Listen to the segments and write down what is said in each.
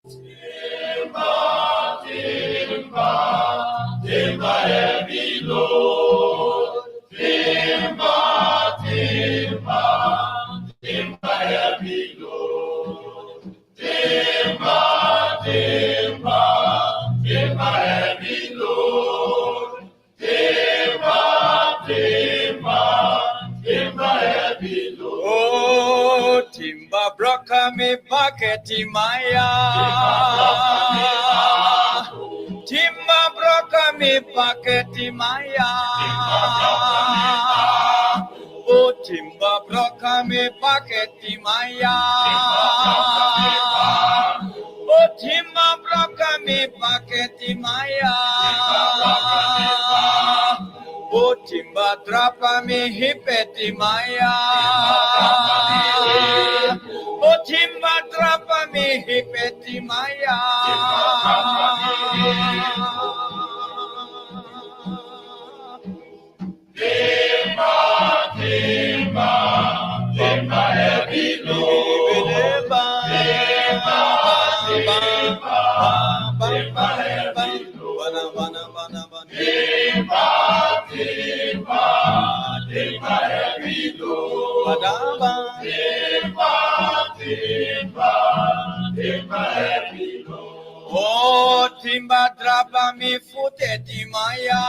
Timba, timba, timba heavy load. Timba, timba, timba heavy load. Timba, timba, timba heavy load. Timba, timba, timba heavy load. Oh, timba broka me paketi maya. Timba broka me paketi maya. Oh, timba broka me paketi maya. Oh, timba broka me paketi maya. Oh, timba drapa me hipeti maya. Oh, timba drapa me hipeti maya. Timba, timba, timba heavy load. Timba, timba, timba heavy load. Timba, timba, timba heavy load. Timba, timba, timba heavy load. Oh, timba drapa me futeti maya.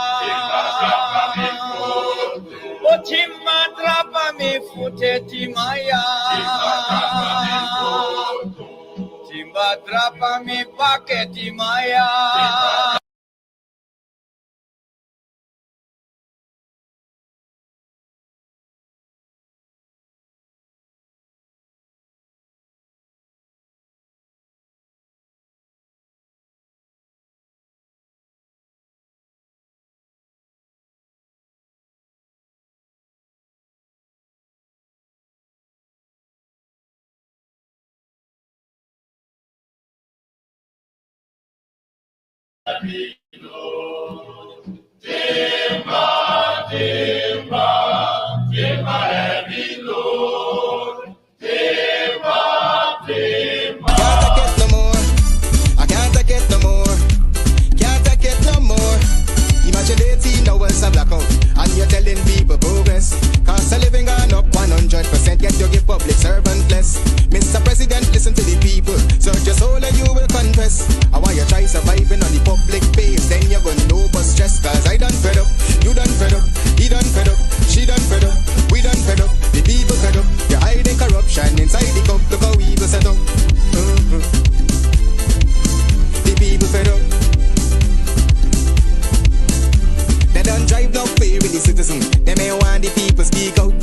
Oh, timba drapa me futeti maya. Timba drapa me paketi maya. Timba, timba, timba heavy load. Timba, timba. I can't take it no more. Can't take it no more. Imagine 18 hours of blackout and you're telling people progress. Cost of living gone up 100%, yet you give public servant less. Mr. President, listen to the people. Search your soul and you will confess. I want you try surviving on the public base, then you're gonna know but stress. Cause I done fed up, you done fed up, he done fed up, she done fed up, we done fed up, the people fed up. You're hiding corruption inside the cup, look how evil set up. The people fed up. They don't drive no fair with the citizen. They may want the people speak out.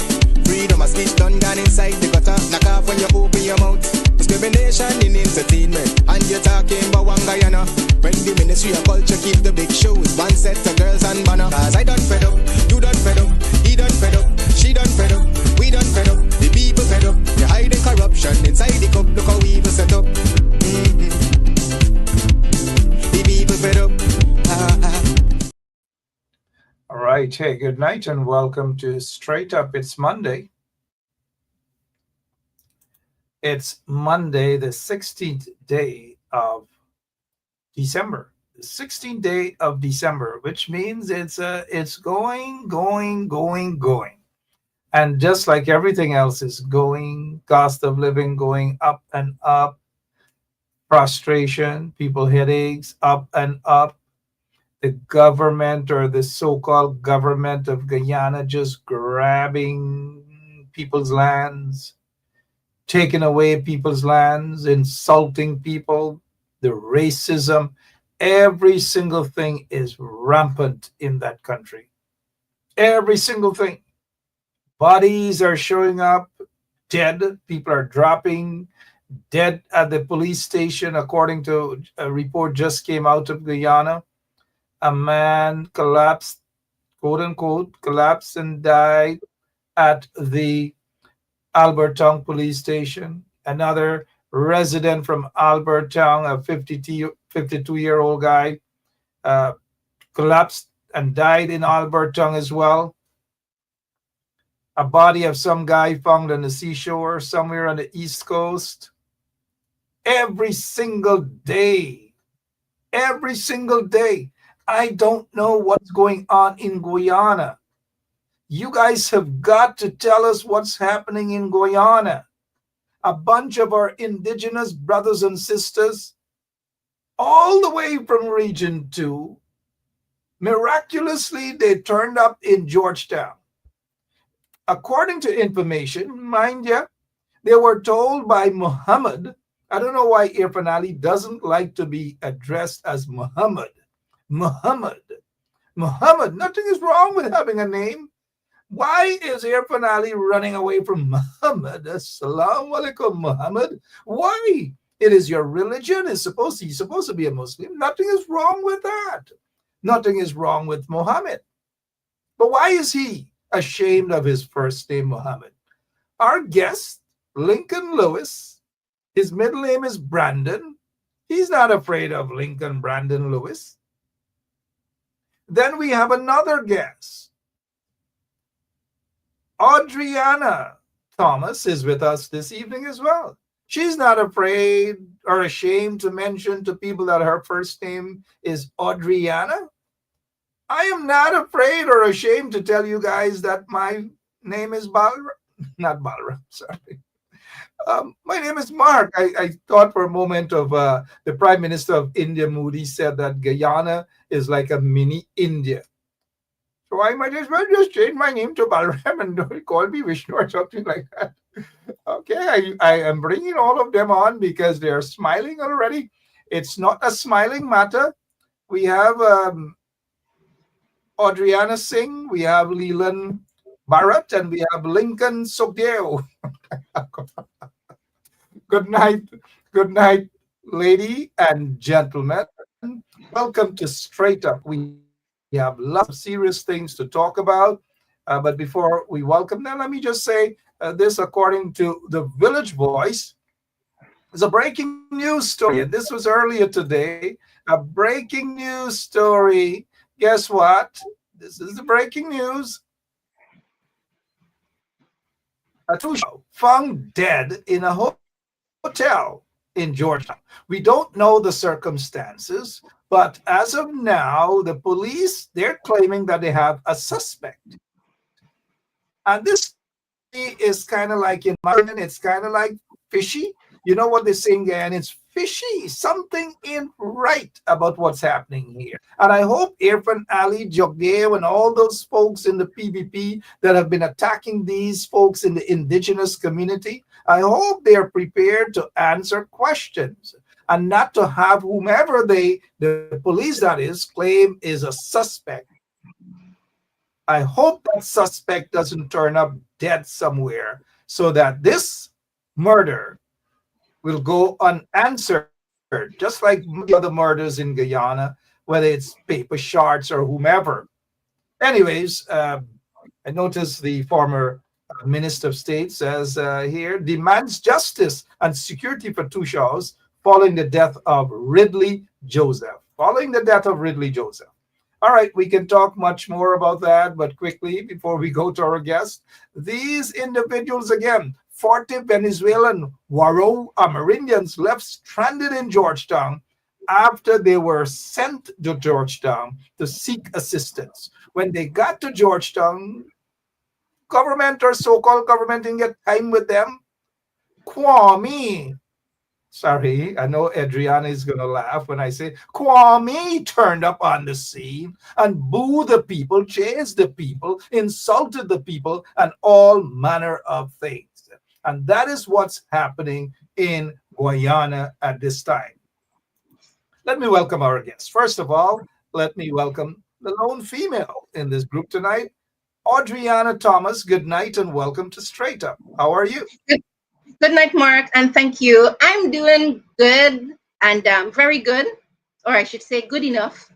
Freedom of speech done gone inside the gutter. Knock off when you open your mouth. Discrimination in entertainment, and you're talking about one Guyana. When the Ministry of Culture keep the big shows, one set of girls and banner. Cause I done fed up, you done fed up, he done fed up, she done fed up, we done fed up, the people fed up. You're hiding corruption inside the cup, look how evil set up. The people fed up. All right. Hey, good night and welcome to Straight Up. It's Monday. It's Monday, the 16th day of December. The 16th day of December, which means it's going. And just like everything else is going, cost of living going up and up, frustration, people headaches up and up. The government or the so-called government of Guyana just grabbing people's lands, taking away people's lands, insulting people, the racism, every single thing is rampant in that country. Every single thing. Bodies are showing up dead. People are dropping dead at the police station, according to a report just came out of Guyana. A man collapsed, quote unquote, collapsed and died at the Albertown police station. Another resident from Albertown, a 52-year-old guy, collapsed and died in Albertown as well. A body of some guy found on the seashore somewhere on the East Coast. every single day. Every single day. I don't know what's going on in Guyana. You guys have got to tell us what's happening in Guyana. A bunch of our indigenous brothers and sisters, all the way from Region 2, miraculously, they turned up in Georgetown. According to information, mind you, they were told by Muhammad. I don't know why Irfan Ali doesn't like to be addressed as Muhammad. Muhammad. Muhammad. Nothing is wrong with having a name. Why is Irfan Ali running away from Muhammad? Assalamu alaikum, Muhammad. Why? It is your religion. He's supposed to be a Muslim. Nothing is wrong with that. Nothing is wrong with Muhammad. But why is he ashamed of his first name, Muhammad? Our guest, Lincoln Lewis, his middle name is Brandon. He's not afraid of Lincoln Brandon Lewis. Then we have another guest. Adriana Thomas is with us this evening as well. She's not afraid or ashamed to mention to people that her first name is Adriana. I am not afraid or ashamed to tell you guys that my name is not Balram, sorry. My name is Mark. I thought for a moment of the Prime Minister of India, Modi, said that Guyana is like a mini India. So I might as well just change my name to Balram and don't call me Vishnu or something like that. Okay, I am bringing all of them on because they are smiling already. It's not a smiling matter. We have Adriana Singh, we have Leland Bharat, and we have Lincoln Sogdeo. Good night, lady and gentlemen. Welcome to Straight Up. We have lots of serious things to talk about. But before we welcome them, let me just say this, according to the Village Voice, is a breaking news story. And this was earlier today. A breaking news story. Guess what? This is the breaking news. A two-show found dead in a hotel in Georgia. We don't know the circumstances, but as of now, the police, they're claiming that they have a suspect. And this is kind of like, in my opinion, it's kind of like fishy. You know what they're saying, and it's fishy. Something ain't right about what's happening here. And I hope Irfan Ali, Jogdeo, and all those folks in the PPP that have been attacking these folks in the indigenous community, I hope they are prepared to answer questions and not to have whomever the police, that is, claim is a suspect. I hope that suspect doesn't turn up dead somewhere so that this murder will go unanswered, just like the other murders in Guyana, whether it's Paper Shards or whomever. Anyways, I noticed the former Minister of State says here, demands justice and security for Tushars following the death of Ridley Joseph. Following the death of Ridley Joseph. All right, we can talk much more about that, but quickly, before we go to our guest, these individuals again, 40 Venezuelan Waro Amerindians left stranded in Georgetown after they were sent to Georgetown to seek assistance. When they got to Georgetown, government or so-called government didn't get time with them. Kwame, sorry, I know Adriana is going to laugh when I say Kwame turned up on the scene and booed the people, chased the people, insulted the people, and all manner of things. And that is what's happening in Guyana at this time. Let me welcome our guests. First of all, let me welcome the lone female in this group tonight, Adriana Thomas. Good night and welcome to Straight Up. How are you? Good night, Mark, and thank you. I'm doing good and very good, or I should say good enough.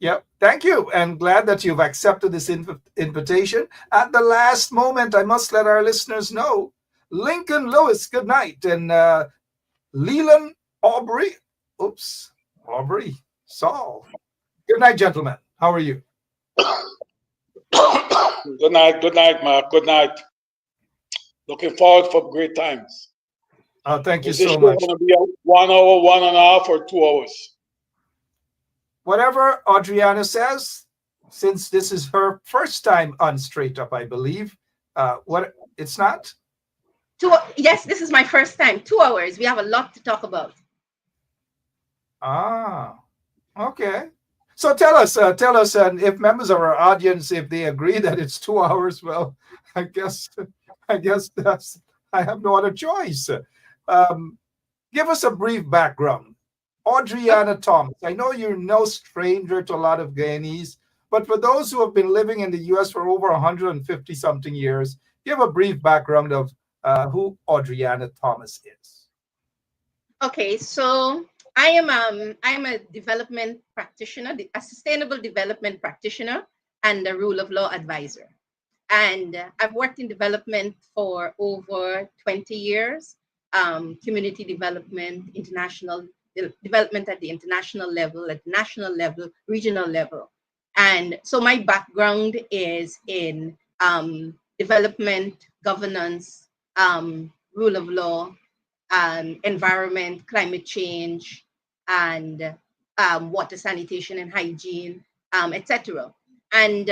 Yep, thank you, and glad that you've accepted this invitation. At the last moment, I must let our listeners know, Lincoln Lewis, good night, and Leland Aubrey, Saul. Good night, gentlemen. How are you? Good night, Mark. Good night. Looking forward for great times. Thank you Is this so show much. going to be a 1 hour, 1.5 or 2 hours? Whatever Adriana says, since this is her first time on Straight Up, I believe. What it's not? Yes, this is my first time. 2 hours. We have a lot to talk about. Ah, okay. So tell us, and if members of our audience, if they agree that it's 2 hours, well, I guess, that's I have no other choice. Um, Give us a brief background. Adriana Thomas, I know you're no stranger to a lot of Guyanese, but for those who have been living in the US for over 150 something years, give a brief background of who Adriana Thomas is. Okay, so I'm a development practitioner, a sustainable development practitioner, and a rule of law advisor. And I've worked in development for over 20 years, community development, international development at the international level, at national level, regional level. And so my background is in development, governance, rule of law, environment, climate change, and water sanitation and hygiene, etc. And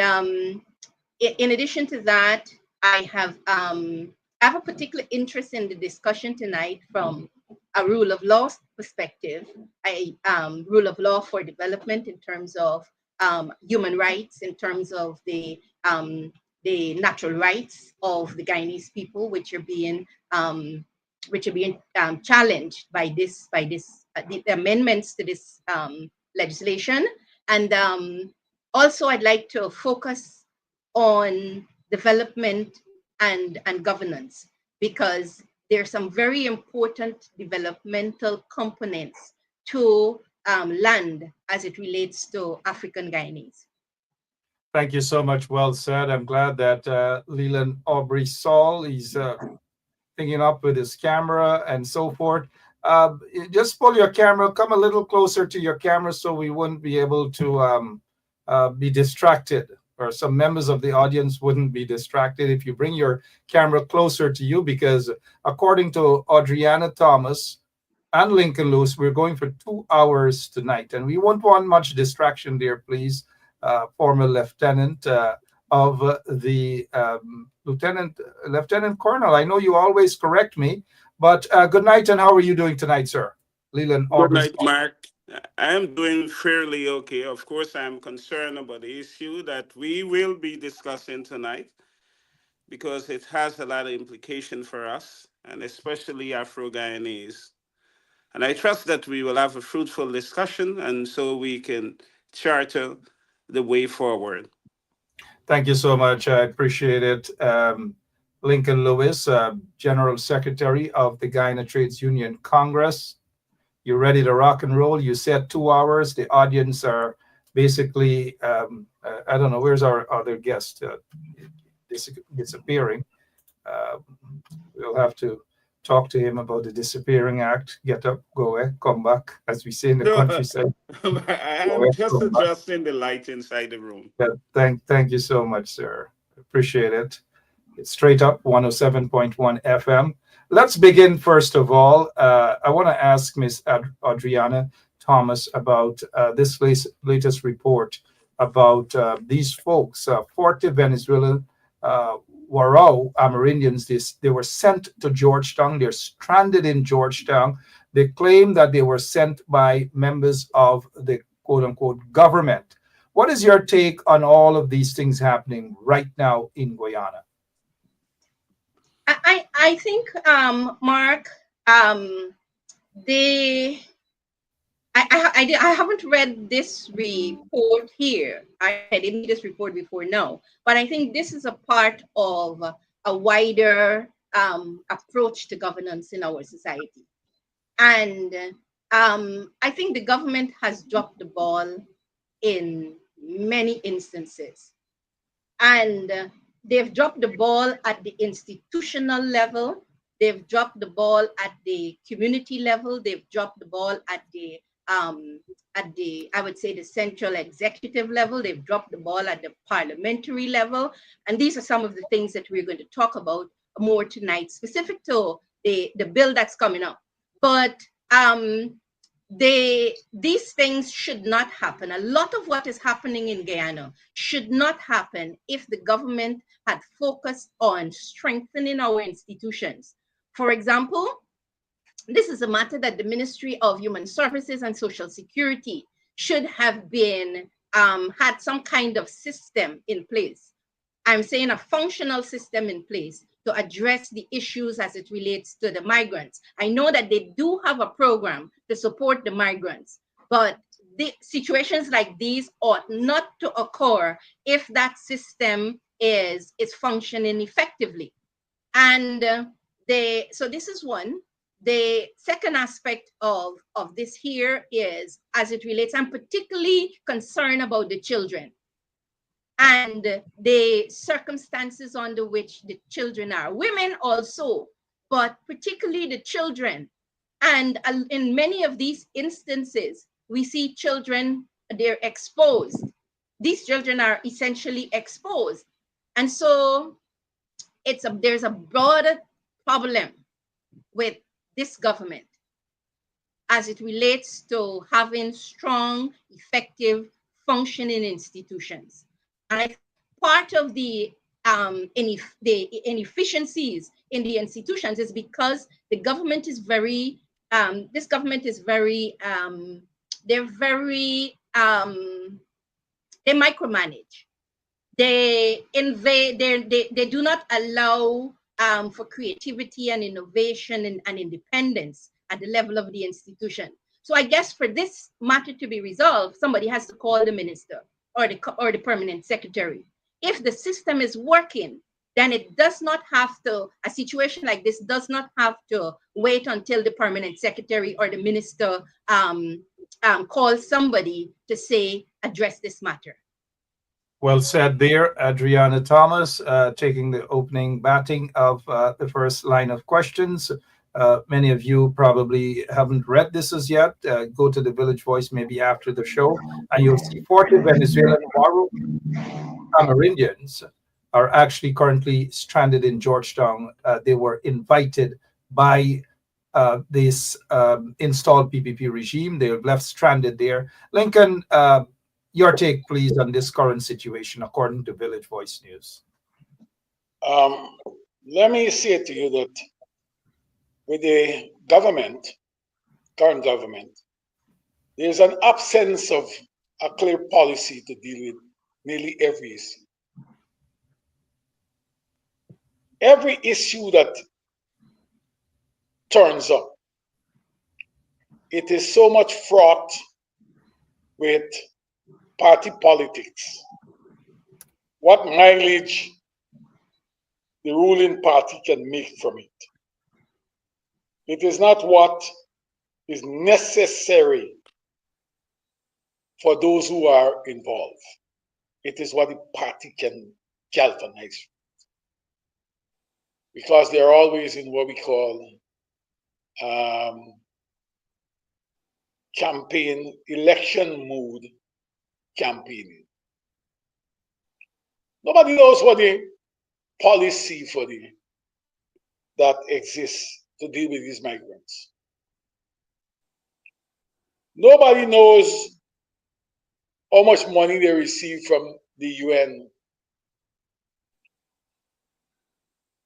in addition to that, I have a particular interest in the discussion tonight from a rule of law perspective. Rule of law for development in terms of human rights, in terms of the natural rights of the Guyanese people, which are being challenged by the amendments to this legislation. And also, I'd like to focus on development and governance, because there are some very important developmental components to land as it relates to African Guyanese. Thank you so much. Well said. I'm glad that Leland Aubrey Saul is picking up with his camera and so forth. Just pull your camera, come a little closer to your camera so we wouldn't be able to be distracted, or some members of the audience wouldn't be distracted if you bring your camera closer to you, because according to Adriana Thomas and Lincoln Lewis, we're going for 2 hours tonight, and we won't want much distraction there, please. Former lieutenant of the Lieutenant Colonel. I know you always correct me, but good night, and how are you doing tonight, sir? Leland Good Aubrey. night, Mark. I am doing fairly okay. Of course, I'm concerned about the issue that we will be discussing tonight, because it has a lot of implication for us, and especially Afro-Guyanese. And I trust that we will have a fruitful discussion, and so we can charter the way forward. Thank you so much. I appreciate it. Lincoln Lewis, General Secretary of the Guyana Trades Union Congress. You're ready to rock and roll. You said 2 hours. The audience are basically, I don't know, where's our other guest disappearing? We'll have to talk to him about the Disappearing Act. Get up, go away, come back, as we say in the countryside. I'm just adjusting the light inside the room. Thank you so much, sir. Appreciate it. It's Straight Up 107.1 FM. Let's begin first of all. I want to ask Miss Adriana Thomas about this latest report about these folks, 40 Venezuelan Warao Amerindians. They were sent to Georgetown. They're stranded in Georgetown. They claim that they were sent by members of the quote-unquote government. What is your take on all of these things happening right now in Guyana? I think, Mark, I haven't read this report here. I didn't read this report before, no. But I think this is a part of a wider approach to governance in our society. And I think the government has dropped the ball in many instances. And they've dropped the ball at the institutional level. They've dropped the ball at the community level. They've dropped the ball at the I would say the central executive level. They've dropped the ball at the parliamentary level. And these are some of the things that we're going to talk about more tonight, specific to the bill that's coming up. But these things should not happen. A lot of what is happening in Guyana should not happen if the government had focused on strengthening our institutions. For example, this is a matter that the Ministry of Human Services and Social Security should have been had some kind of system in place. I'm saying a functional system in place to address the issues as it relates to the migrants. I know that they do have a program to support the migrants, but the situations like these ought not to occur if that system is functioning effectively. And so this is one. The second aspect of this here is, as it relates, I'm particularly concerned about the children and the circumstances under which the children are. Women also, but particularly the children. And in many of these instances, we see children, they're exposed. These children are essentially exposed. And so there's a broader problem with this government as it relates to having strong, effective, functioning institutions. And part of the inefficiencies in the institutions is because the government is very, they micromanage. They invade, they do not allow for creativity and innovation and independence at the level of the institution. So I guess for this matter to be resolved, somebody has to call the minister or the permanent secretary. If the system is working, then it does not have to, a situation like this does not have to wait until the permanent secretary or the minister calls somebody to say, address this matter. Well said there, Adriana Thomas, taking the opening batting of the first line of questions. Many of you probably haven't read this as yet. Go to the Village Voice maybe after the show, and you'll see 40 Venezuelan Moro Amerindians are actually currently stranded in Georgetown. They were invited by this installed PPP regime. They were left stranded there. Lincoln, your take, please, on this current situation, according to Village Voice News. Let me say to you that with the government, current government, there's an absence of a clear policy to deal with nearly every issue. Every issue that turns up, it is so much fraught with party politics. What mileage the ruling party can make from it. It is not what is necessary for those who are involved. It is what the party can galvanize. Because they're always in what we call election mood campaigning. Nobody knows what the policy for that exists to deal with these migrants. Nobody knows how much money they receive from the UN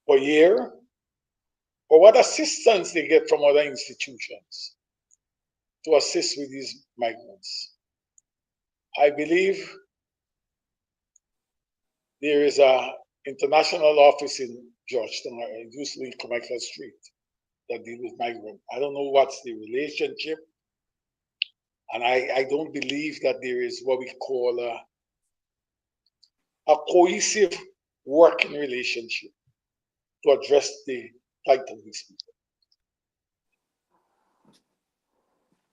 per year, or what assistance they get from other institutions to assist with these migrants. I believe there is an international office in Georgetown, usually Carmichael Street, that deal with migrants. I don't know what's the relationship, and I don't believe that there is what we call a cohesive working relationship to address the plight of these people.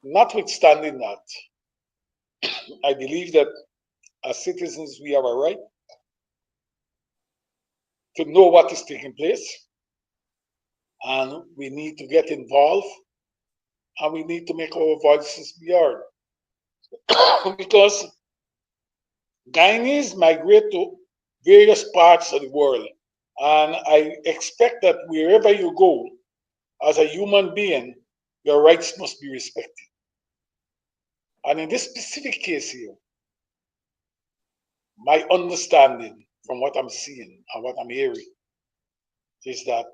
Notwithstanding that, I believe that as citizens we have a right to know what is taking place, and we need to get involved, and we need to make our voices be heard. Because Guyanese migrate to various parts of the world, and I expect that wherever you go, as a human being, your rights must be respected. And in this specific case here, my understanding from what I'm seeing and what I'm hearing is that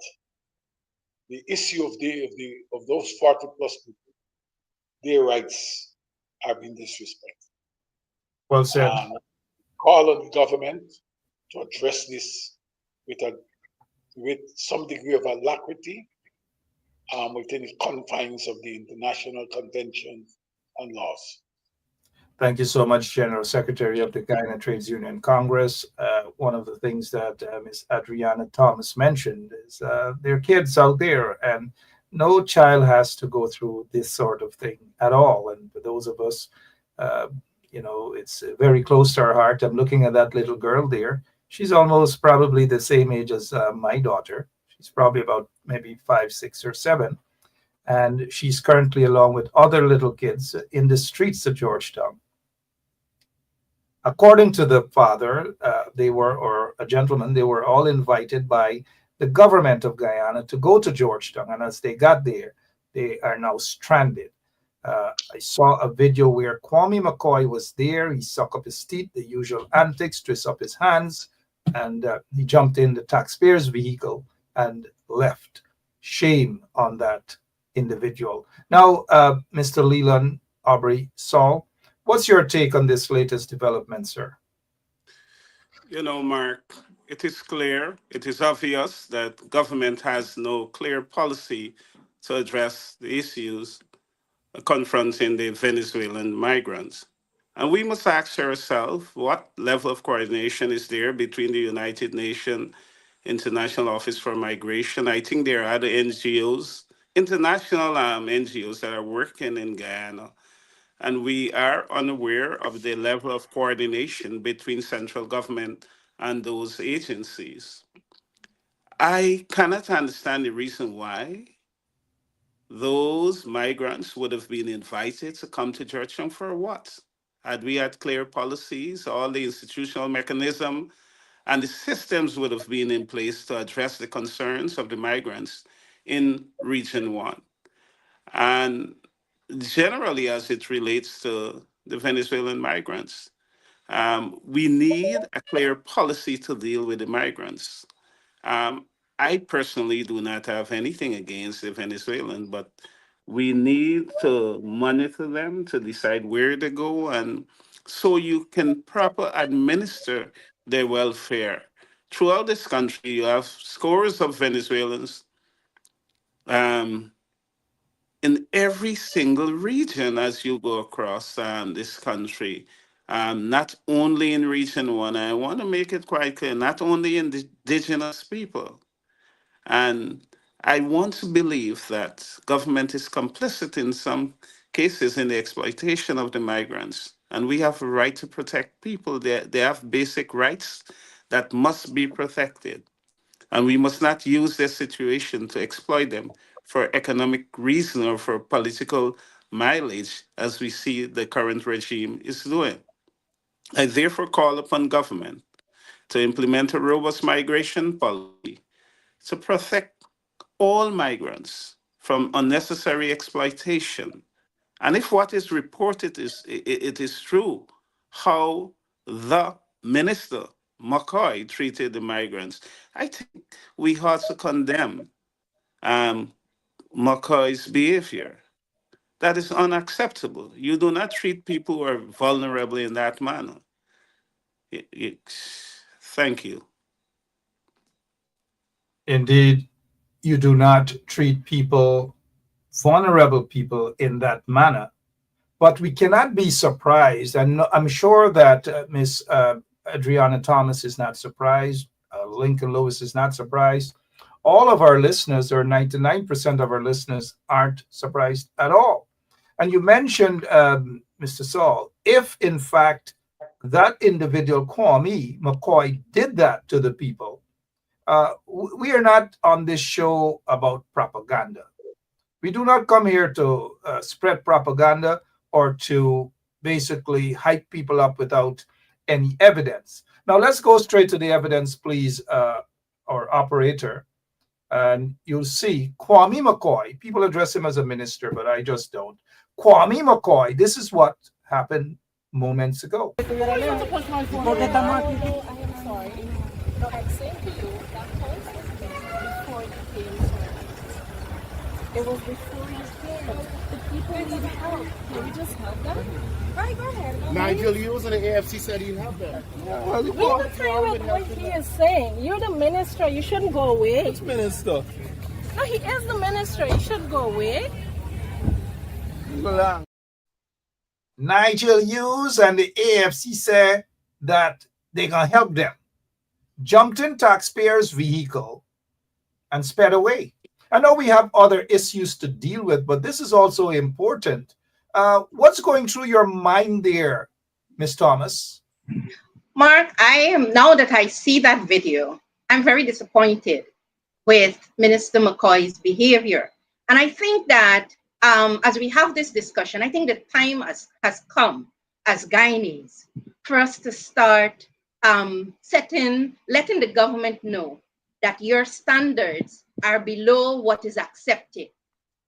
the issue of those 40 plus people, their rights are being disrespected. Well said. Call on the government to address this with some degree of alacrity within the confines of the international conventions and laws. Thank you so much, General Secretary of the Guyana Trades Union Congress. One of the things that Ms. Adriana Thomas mentioned is there are kids out there, and no child has to go through this sort of thing at all. And for those of us, it's very close to our heart. I'm looking at that little girl there. She's almost probably the same age as my daughter. She's probably about maybe 5, 6, or 7. And she's currently along with other little kids in the streets of Georgetown. According to the father, or a gentleman, they were all invited by the government of Guyana to go to Georgetown. And as they got there, they are now stranded. I saw a video where Kwame McCoy was there. He sucked up his teeth, the usual antics, twist up his hands, and he jumped in the taxpayer's vehicle and left. Shame on that individual. Now, Mr. Leland Aubrey Saul, what's your take on this latest development, sir? Mark, it is clear, it is obvious that government has no clear policy to address the issues confronting the Venezuelan migrants. And we must ask ourselves what level of coordination is there between the United Nations International Office for Migration. I think there are other NGOs, international NGOs that are working in Guyana. And we are unaware of the level of coordination between central government and those agencies. I cannot understand the reason why those migrants would have been invited to come to Georgetown for what? Had we had clear policies, all the institutional mechanism and the systems would have been in place to address the concerns of the migrants in Region 1. And generally, as it relates to the Venezuelan migrants, we need a clear policy to deal with the migrants. I personally do not have anything against the Venezuelan, but we need to monitor them to decide where they go, and so you can proper administer their welfare. Throughout this country, you have scores of Venezuelans in every single region as you go across this country. Not only in Region 1, I want to make it quite clear, not only indigenous people. And I want to believe that government is complicit in some cases in the exploitation of the migrants. And we have a right to protect people. They have basic rights that must be protected. And we must not use their situation to exploit them for economic reason or for political mileage, as we see the current regime is doing. I therefore call upon government to implement a robust migration policy to protect all migrants from unnecessary exploitation. And if what is reported is true, how the minister McCoy treated the migrants, I think we ought to condemn McCoy's behavior. That is unacceptable. You do not treat people who are vulnerable in that manner. Thank you. Indeed, you do not treat people, vulnerable people, in that manner. But we cannot be surprised, and I'm sure that Ms. Adriana Thomas is not surprised. Lincoln Lewis is not surprised. All of our listeners, or 99% of our listeners, aren't surprised at all. And you mentioned, Mr. Saul, if in fact that individual, Kwame McCoy, did that to the people, we are not on this show about propaganda. We do not come here to spread propaganda or to basically hype people up without any evidence. Now, let's go straight to the evidence, please, our operator. And you'll see Kwame McCoy, people address him as a minister, but I just don't. Kwame McCoy, this is what happened moments ago. I am sorry. No, I'm saying to you, that post was made before you came to It was before you came. The people need help. Can we just help them? Right, go ahead. Nigel Hughes of the AFC said he'd help them. We don't agree with what he is saying. You're the minister. You shouldn't go away. Which minister? No, he is the minister. You should go away. Nigel Hughes and the AFC said that they're going to help them. Jumped in taxpayers' vehicle and sped away. I know we have other issues to deal with, but this is also important. What's going through your mind there, Ms. Thomas? Mark, now that I see that video, I'm very disappointed with Minister McCoy's behavior. And I think that as we have this discussion, I think the time has come as Guyanese for us to start letting the government know that your standards are below what is accepted.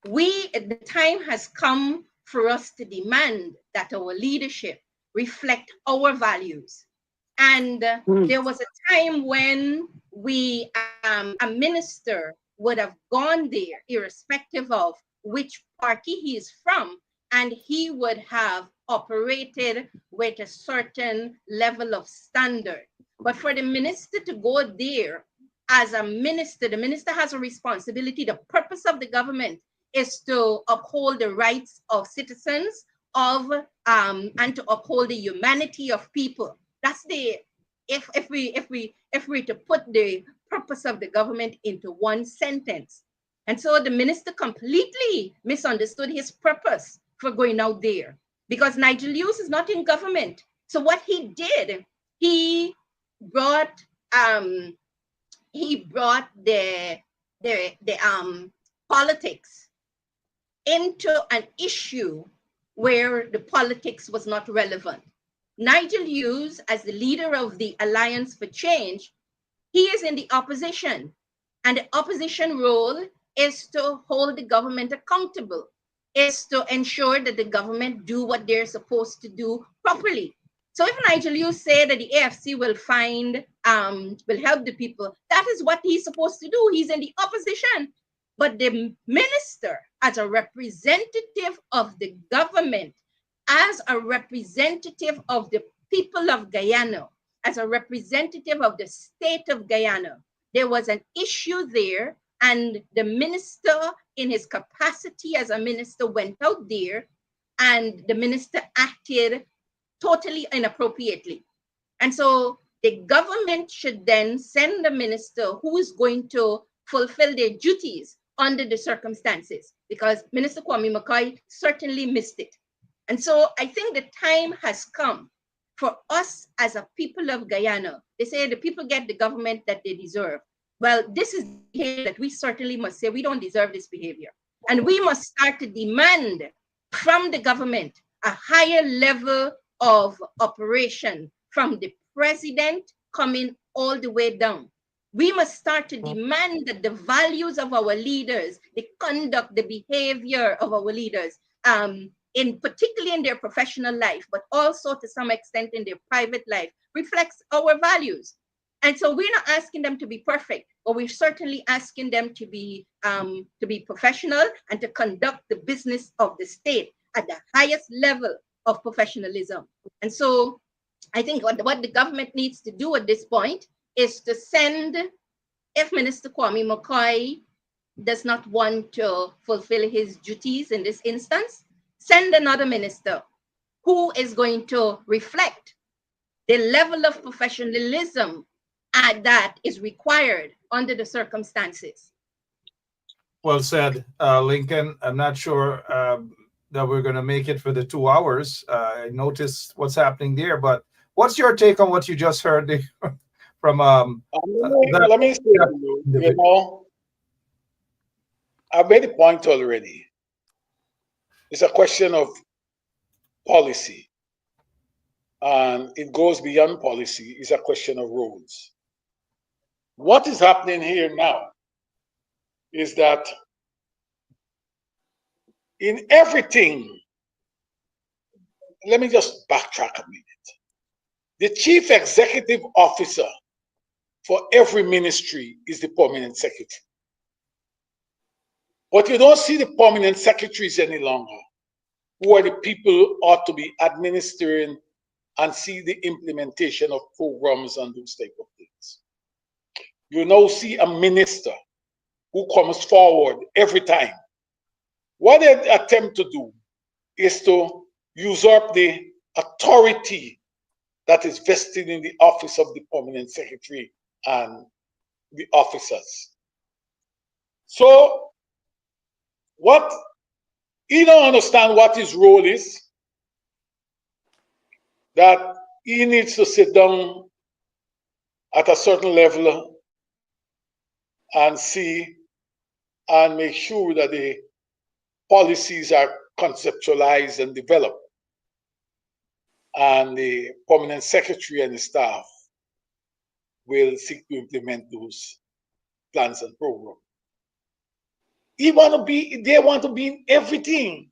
The time has come for us to demand that our leadership reflect our values. And there was a time when a minister would have gone there, irrespective of which party he is from, and he would have operated with a certain level of standard. But for the minister to go there as a minister, the minister has a responsibility. The purpose of the government is to uphold the rights of citizens and to uphold the humanity of people. That's if we to put the purpose of the government into one sentence. And so the minister completely misunderstood his purpose for going out there, because Nigel Hughes is not in government. So what he did, he brought the politics into an issue where the politics was not relevant. Nigel Hughes, as the leader of the Alliance for Change, he is in the opposition, and the opposition role is to hold the government accountable, is to ensure that the government do what they're supposed to do properly. So if Nigel Hughes say that the AFC will help the people, that is what he's supposed to do. He's in the opposition. But the minister, as a representative of the government, as a representative of the people of Guyana, as a representative of the state of Guyana, there was an issue there, and the minister, in his capacity as a minister, went out there, and the minister acted totally inappropriately. And so the government should then send the minister who is going to fulfill their duties under the circumstances, because Minister Kwame McCoy certainly missed it. And so I think the time has come for us as a people of Guyana. They say the people get the government that they deserve. Well, this is behavior that we certainly must say we don't deserve this behavior. And we must start to demand from the government a higher level of operation, from the president coming all the way down. We must start to demand that the values of our leaders, the conduct, the behavior of our leaders, particularly in their professional life, but also to some extent in their private life, reflects our values. And so we're not asking them to be perfect, but we're certainly asking them to be professional and to conduct the business of the state at the highest level of professionalism. And so I think what the government needs to do at this point is to send, if Minister Kwame McCoy does not want to fulfill his duties in this instance, send another minister who is going to reflect the level of professionalism that is required under the circumstances. Well said, Lincoln. I'm not sure that we're going to make it for the 2 hours. I noticed what's happening there, but what's your take on what you just heard from? Let me say, you know, I've made a point already. It's a question of policy, and it goes beyond policy. It's a question of roads. What is happening here now is that in everything, let me just backtrack a minute. The chief executive officer for every ministry is the permanent secretary. But you don't see the permanent secretaries any longer, who are the people who ought to be administering and see the implementation of programs and those type of things. You now see a minister who comes forward every time. What they attempt to do is to usurp the authority that is vested in the office of the permanent secretary and the officers. So what he don't understand what his role is, that he needs to sit down at a certain level and see and make sure that the policies are conceptualized and developed, and the permanent secretary and the staff will seek to implement those plans and programs. They want to be in everything.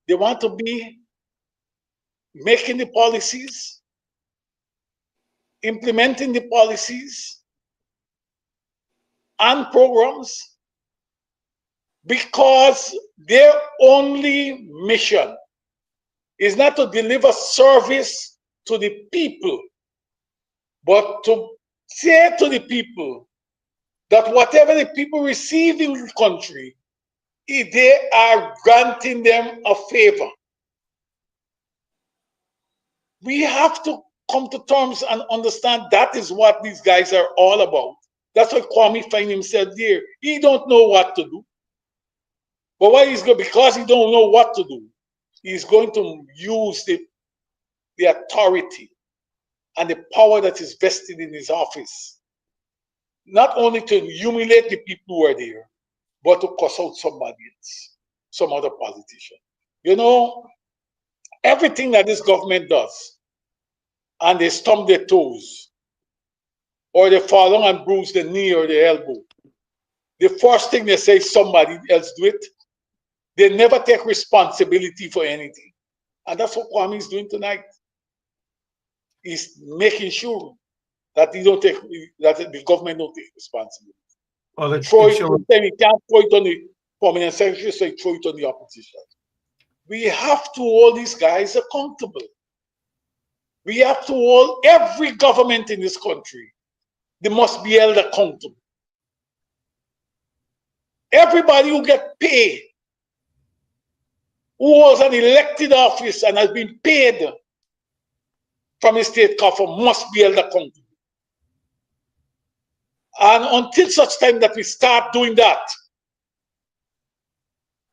They want to be making the policies, implementing the policies and programs, because their only mission is not to deliver service to the people, but to say to the people that whatever the people receive in the country, they are granting them a favor. We have to come to terms and understand that is what these guys are all about. That's why Kwame find himself there. He don't know what to do. But what he's going, because he don't know what to do, he's going to use the authority and the power that is vested in his office, not only to humiliate the people who are there, but to cuss out somebody else, some other politician. You know, everything that this government does, and they stump their toes, or they fall down and bruise the knee or the elbow, the first thing they say, somebody else do it. They never take responsibility for anything. And that's what Kwame is doing tonight. He's making sure that that the government don't take responsibility. Well, He can't throw it on the permanent secretary, so he throw it on the opposition. We have to hold these guys accountable. We have to hold every government in this country. They must be held accountable. Everybody who get paid, who was an elected office and has been paid from a state coffer, must be held accountable. And until such time that we start doing that,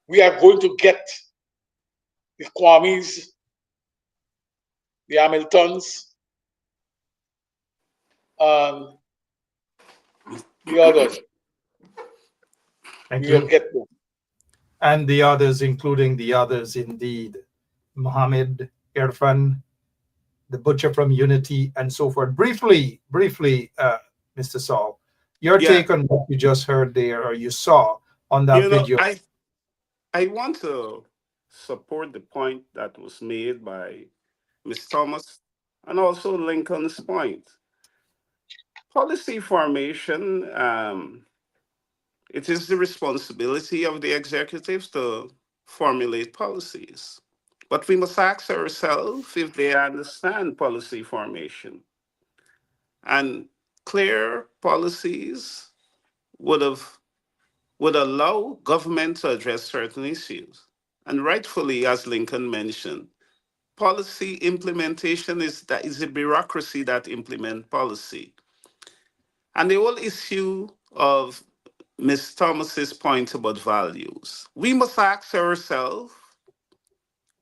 we are going to get the Kwames, the Hamiltons, and the others. Thank We will you. get them. And the others, including the others indeed, Mohammed, Irfan, the butcher from Unity, and so forth. Briefly, Mr. Saul, your Yeah, take on what you just heard there or you saw on that you know, video. I want to support the point that was made by Ms. Thomas and also Lincoln's point. Policy formation, it is the responsibility of the executives to formulate policies. But we must ask ourselves if they understand policy formation. And clear policies would have would allow government to address certain issues. And rightfully, as Lincoln mentioned, policy implementation is a bureaucracy that implement policy. And the whole issue of Ms. Thomas's point about values, we must ask ourselves,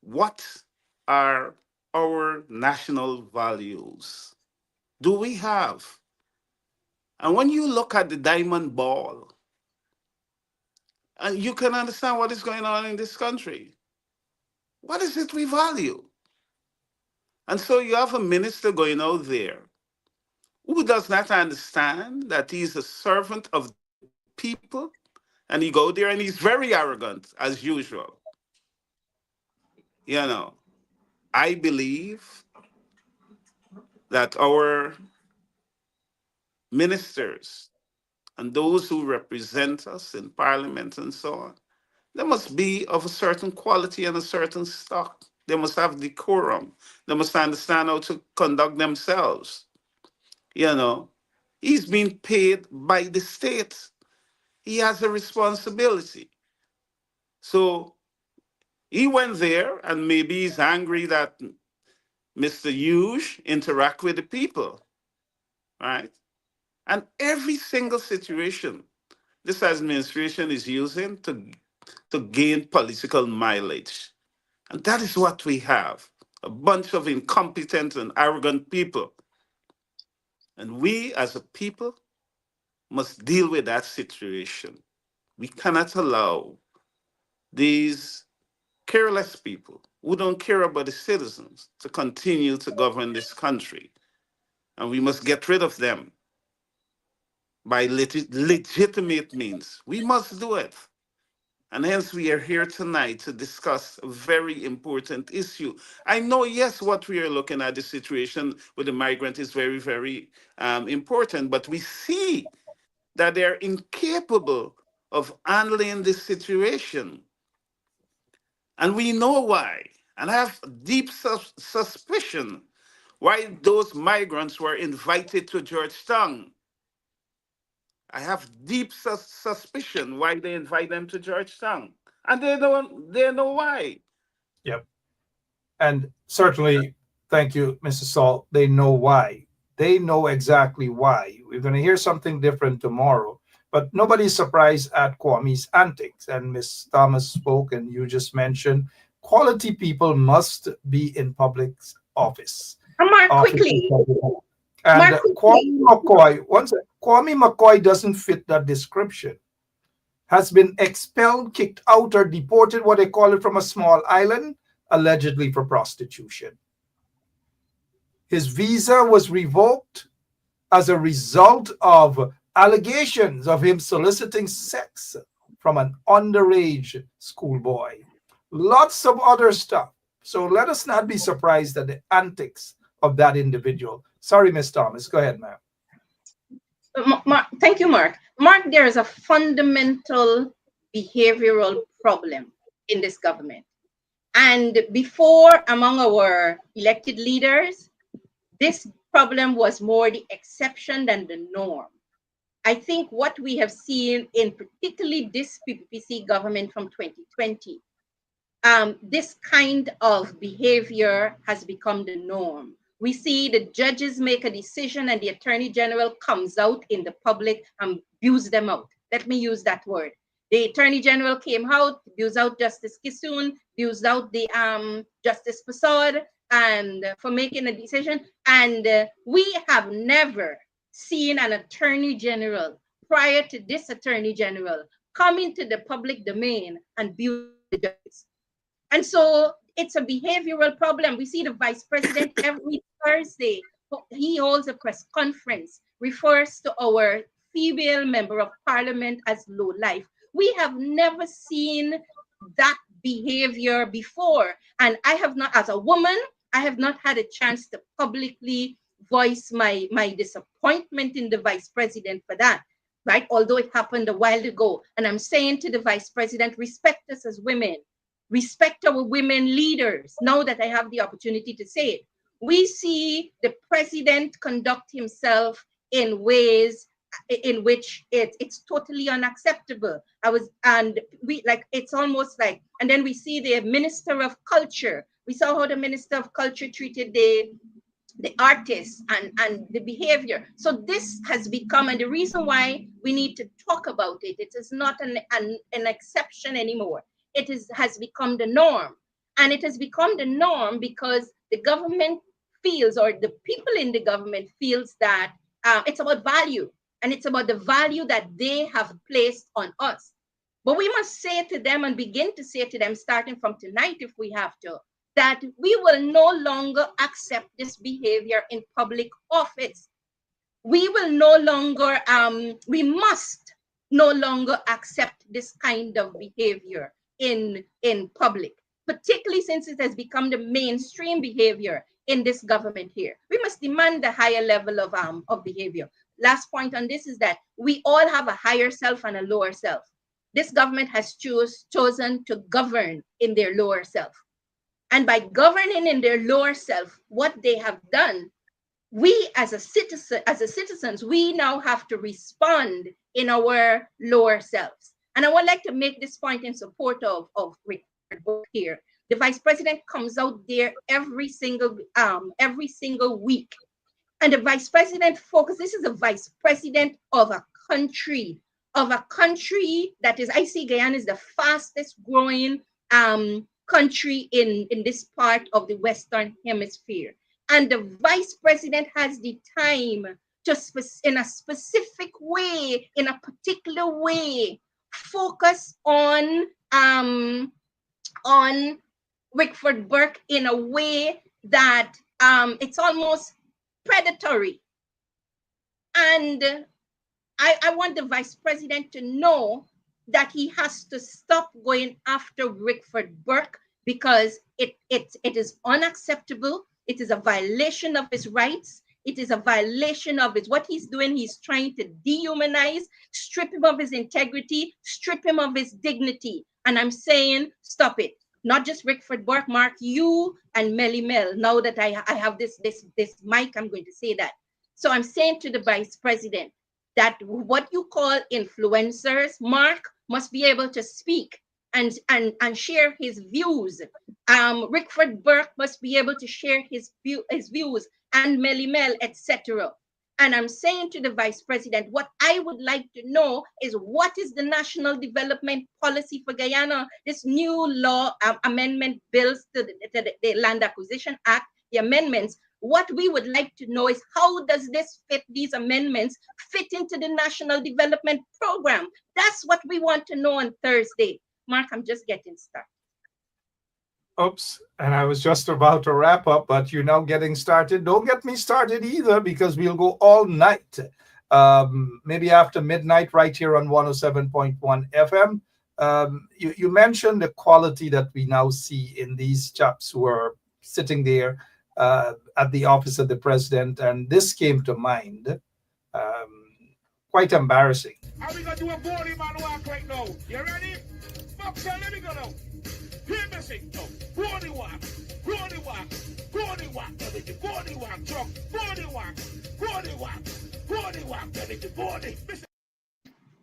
what are our national values? Do we have? And when you look at the diamond ball, and you can understand what is going on in this country. What is it we value? And so you have a minister going out there who does not understand that he is a servant of the people And he go there and he's very arrogant as usual. You know, I believe that our ministers and those who represent us in parliament and so on, they must be of a certain quality and a certain stock. They must have decorum. They must understand how to conduct themselves. You know, he's being paid by the state. He has a responsibility. So he went there and maybe he's angry that Mr. Hughes interact with the people, right? And every single situation this administration is using to gain political mileage. And that is what we have, a bunch of incompetent and arrogant people. And we as a people must deal with that situation. We cannot allow these careless people who don't care about the citizens to continue to govern this country. And we must get rid of them by legitimate means. We must do it. And hence we are here tonight to discuss a very important issue. I know, yes, what we are looking at, the situation with the migrant is very, very important, but we see that they're incapable of handling this situation. And we know why. And I have deep suspicion why those migrants were invited to Georgetown. I have deep suspicion why they invite them to Georgetown. And they know why. Yep. And certainly, thank you, Mr. Salt. They know why. They know exactly why. We're going to hear something different tomorrow. But nobody's surprised at Kwame's antics. And Ms. Thomas spoke, and you just mentioned quality people must be in public office. Mark, quickly. And Mark, Kwame McCoy doesn't fit that description. Has been expelled, kicked out, or deported, what they call it, from a small island, allegedly for prostitution. His visa was revoked as a result of allegations of him soliciting sex from an underage schoolboy. Lots of other stuff. So let us not be surprised at the antics of that individual. Sorry, Ms. Thomas. Go ahead, ma'am. Thank you, Mark. Mark, there is a fundamental behavioral problem in this government. And before, among our elected leaders, this problem was more the exception than the norm. I think what we have seen in particularly this PPPC government from 2020, this kind of behavior has become the norm. We see the judges make a decision and the attorney general comes out in the public and spews them out. Let me use that word. The attorney general came out, spews out Justice Kissoon, spews out the Justice Prasad, and for making a decision. And we have never seen an attorney general prior to this attorney general come into the public domain and abuse the judges. And so it's a behavioral problem. We see the vice president every Thursday. He holds a press conference, refers to our female member of parliament as low life. We have never seen that behavior before. And I have not, as a woman, I have not had a chance to publicly voice my disappointment in the vice president for that, right? Although it happened a while ago. And I'm saying to the vice president, respect us as women. Respect our women leaders, now that I have the opportunity to say it. We see the president conduct himself in ways in which it's totally unacceptable. It's almost like, and then we see the Minister of Culture. We saw how the Minister of Culture treated the artists and the behavior. So this has become, and the reason why we need to talk about it, it is not an exception anymore. It has become the norm. And it has become the norm because the government feels, or the people in the government feels, that it's about value. And it's about the value that they have placed on us. But we must say to them, and begin to say to them, starting from tonight if we have to, that we will no longer accept this behavior in public office. We will no longer, we must no longer accept this kind of behavior in public, particularly since it has become the mainstream behavior in this government here. We must demand a higher level of behavior. Last point on this is that we all have a higher self and a lower self. This government has chosen to govern in their lower self. And by governing in their lower self, what they have done, we as citizens, we now have to respond in our lower selves. And I would like to make this point in support of Rick here. The vice president comes out there every single week. And the vice president focuses, this is a vice president of a country that is, I see Guyana is the fastest growing country in this part of the Western Hemisphere. And the vice president has the time to, in a specific way, in a particular way, focus on Rickford Burke in a way that it's almost predatory. And I want the vice president to know that he has to stop going after Rickford Burke, because it is unacceptable. It is a violation of his rights. It is a violation of what he's doing. He's trying to dehumanize, strip him of his integrity, strip him of his dignity. And I'm saying, stop it. Not just Rickford Burke, Mark, you and Melly Mel. Now that I have this mic, I'm going to say that. So I'm saying to the vice president that what you call influencers, Mark, must be able to speak and share his views. Rickford Burke must be able to share his views, and Melly Mel, etc. And I'm saying to the vice president, what I would like to know is, what is the national development policy for Guyana? This new law amendment bills to the Land Acquisition Act, the amendments. What we would like to know is, how does this fit, these amendments fit into the national development program? That's what we want to know on Thursday. Mark, I'm just getting started. Oops, and I was just about to wrap up, but you're now getting started. Don't get me started either, because we'll go all night. Maybe after midnight right here on 107.1 FM. You mentioned the quality that we now see in these chaps who are sitting there at the office of the president, and this came to mind. Quite embarrassing. How we gonna do a body man walk right now? You ready? Fuck, so let me go now. Hear me sing now. Body walk, body walk, body walk, everything. Body walk, truck, body walk, body walk, body walk, everything. Body.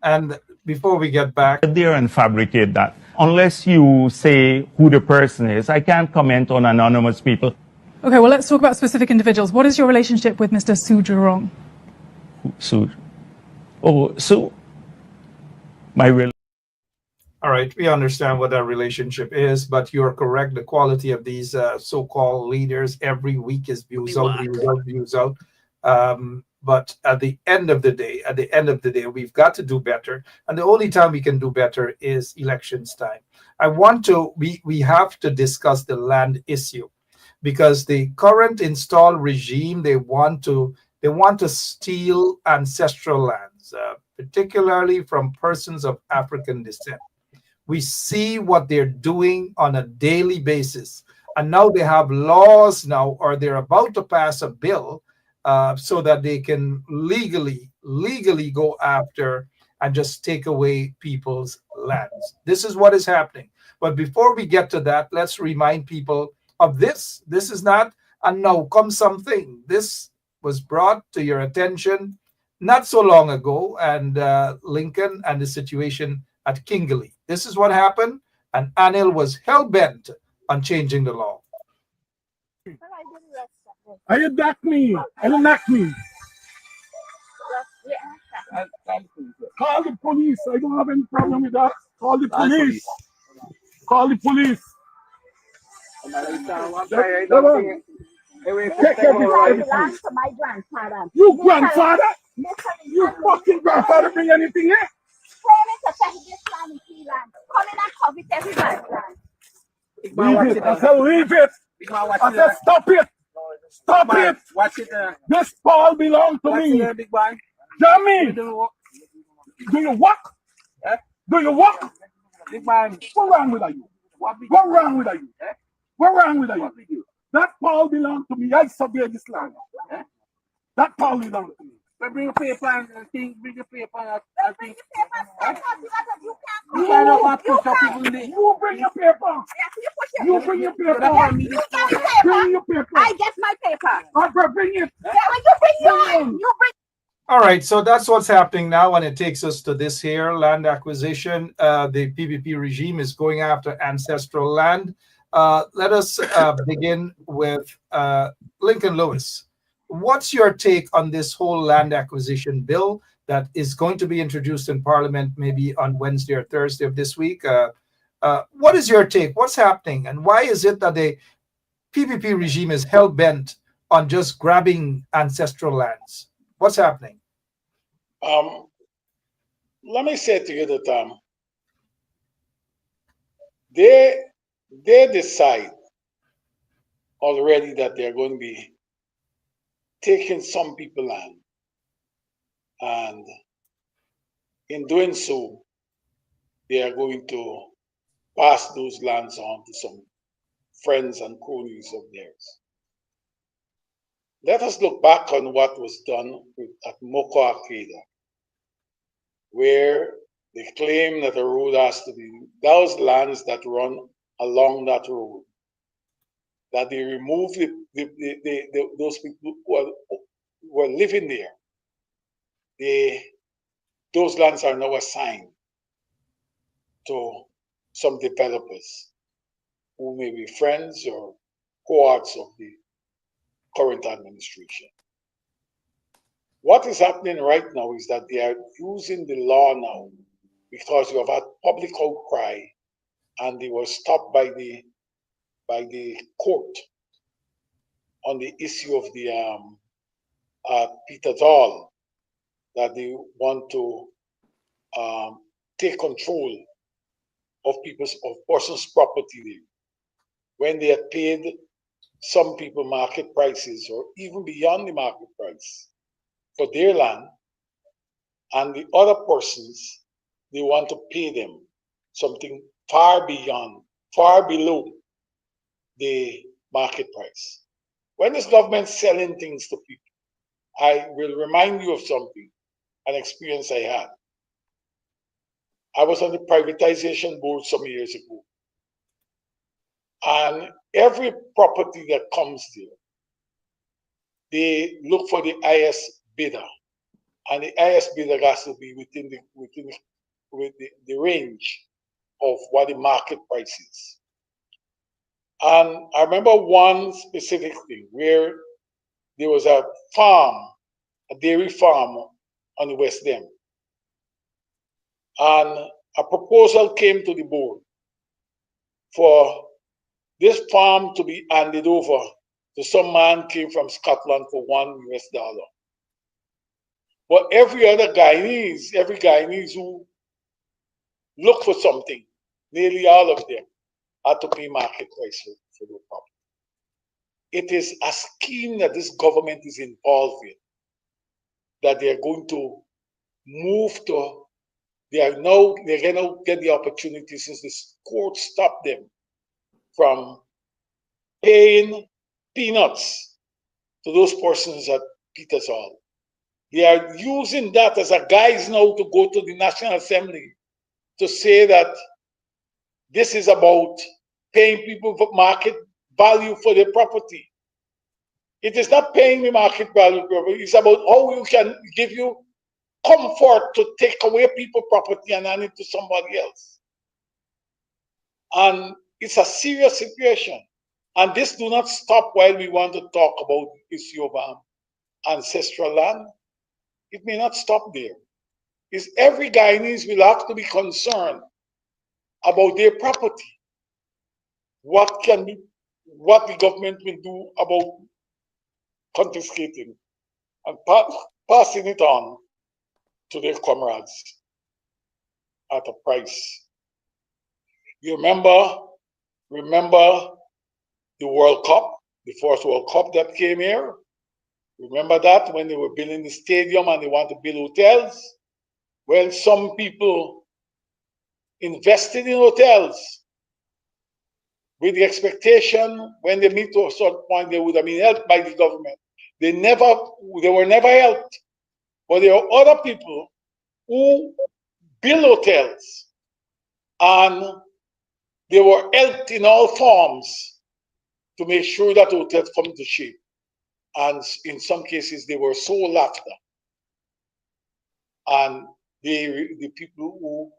And before we get back there and fabricate that, unless you say who the person is, I can't comment on anonymous people. Okay, well, let's talk about specific individuals. What is your relationship with Mr. Su Jurong? Su? Oh, Su. All right, we understand what that relationship is, but you're correct. The quality of these so-called leaders every week is views out. But at the end of the day, we've got to do better. And the only time we can do better is elections time. We have to discuss the land issue, because the current installed regime, they want to steal ancestral lands, particularly from persons of African descent. We see what they're doing on a daily basis. And now they have laws now, or they're about to pass a bill so that they can legally go after and just take away people's lands. This is what is happening. But before we get to that, let's remind people of this. This is not a now come something. This was brought to your attention not so long ago, and Lincoln and the situation at Kingley. This is what happened, and Anil was hell-bent on changing the law. I you knock me. I don't knock me. Call the police. I don't have any problem with that. Call the police. Call the police. My grandfather. You grandfather? You fucking grandfather bring anything here? Leave it. I said leave it. I said stop it. Stop it. Watch it. This ball belongs to me. Big boy. Jamie. Do you walk? Do you walk? What wrong with you? What wrong with you? What wrong with you? That Paul belongs to me. I survey this land. That Paul belongs to me. But bring your paper and things, bring your paper and things. You bring your paper. You bring your paper. Bring your paper. I get my paper. Bring it. Yeah, when you bring yours, you bring. All right, so that's what's happening now, and it takes us to this here land acquisition. The PPP regime is going after ancestral land. Let us begin with Lincoln Lewis. What's your take on this whole land acquisition bill that is going to be introduced in Parliament maybe on Wednesday or Thursday of this week? What is your take? What's happening? And why is it that the PPP regime is hell-bent on just grabbing ancestral lands? What's happening? Let me say to you that they decide already that they're going to be taking some people land, and in doing so, they are going to pass those lands on to some friends and cronies of theirs. Let us look back on what was done at Moko Akeda, where they claim that the road has to be, those lands that run along that road, that they remove those people who were living there. Those lands are now assigned to some developers who may be friends or cohorts of the current administration. What is happening right now is that they are using the law now because you have had public outcry and they were stopped by the court on the issue of the Peter Doll, that they want to take control of persons' property there. When they had paid some people market prices or even beyond the market price for their land, and the other persons, they want to pay them something far below the market price. When this government selling things to people, I will remind you of something, an experience I had. I was on the privatization board some years ago. And every property that comes there, they look for the highest bidder. And the highest bidder has to be within the range of what the market price is. And I remember one specific thing where there was a farm, a dairy farm on the West End. And a proposal came to the board for this farm to be handed over to some man came from Scotland for $1. But every Guyanese who looked for something, nearly all of them had to pay market price for the property. It is a scheme that this government is involved in, that they are going to move to. They're going to get the opportunity, since the court stopped them from paying peanuts to those persons at Peter's Hall. They are using that as a guise now to go to the National Assembly to say that this is about paying people for market value for their property. It is not paying the market value, it's about how you can give you comfort to take away people's property and hand it to somebody else. And it's a serious situation. And this do not stop while we want to talk about the issue of ancestral land. It may not stop there. It's every Guyanese will have to be concerned about their property. What the government will do about confiscating and passing it on to their comrades at a price. You remember the World Cup, the first World Cup that came here? Remember that when they were building the stadium and they want to build hotels? Well, some people invested in hotels with the expectation when they meet to a certain point they would have been helped by the government. They were never helped. But there are other people who build hotels and they were helped in all forms to make sure that hotels come to shape. And in some cases, they were sold after. And the people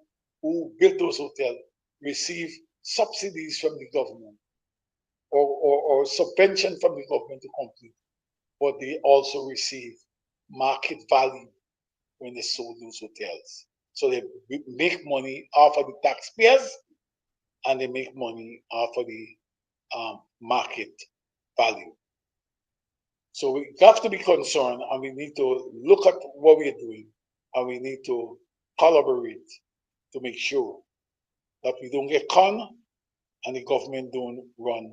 who built those hotels receive subsidies from the government or subvention from the government to complete. But they also receive market value when they sold those hotels. So they make money off of the taxpayers and they make money off of the market value. So we have to be concerned and we need to look at what we are doing and we need to collaborate to make sure that we don't get conned and the government don't run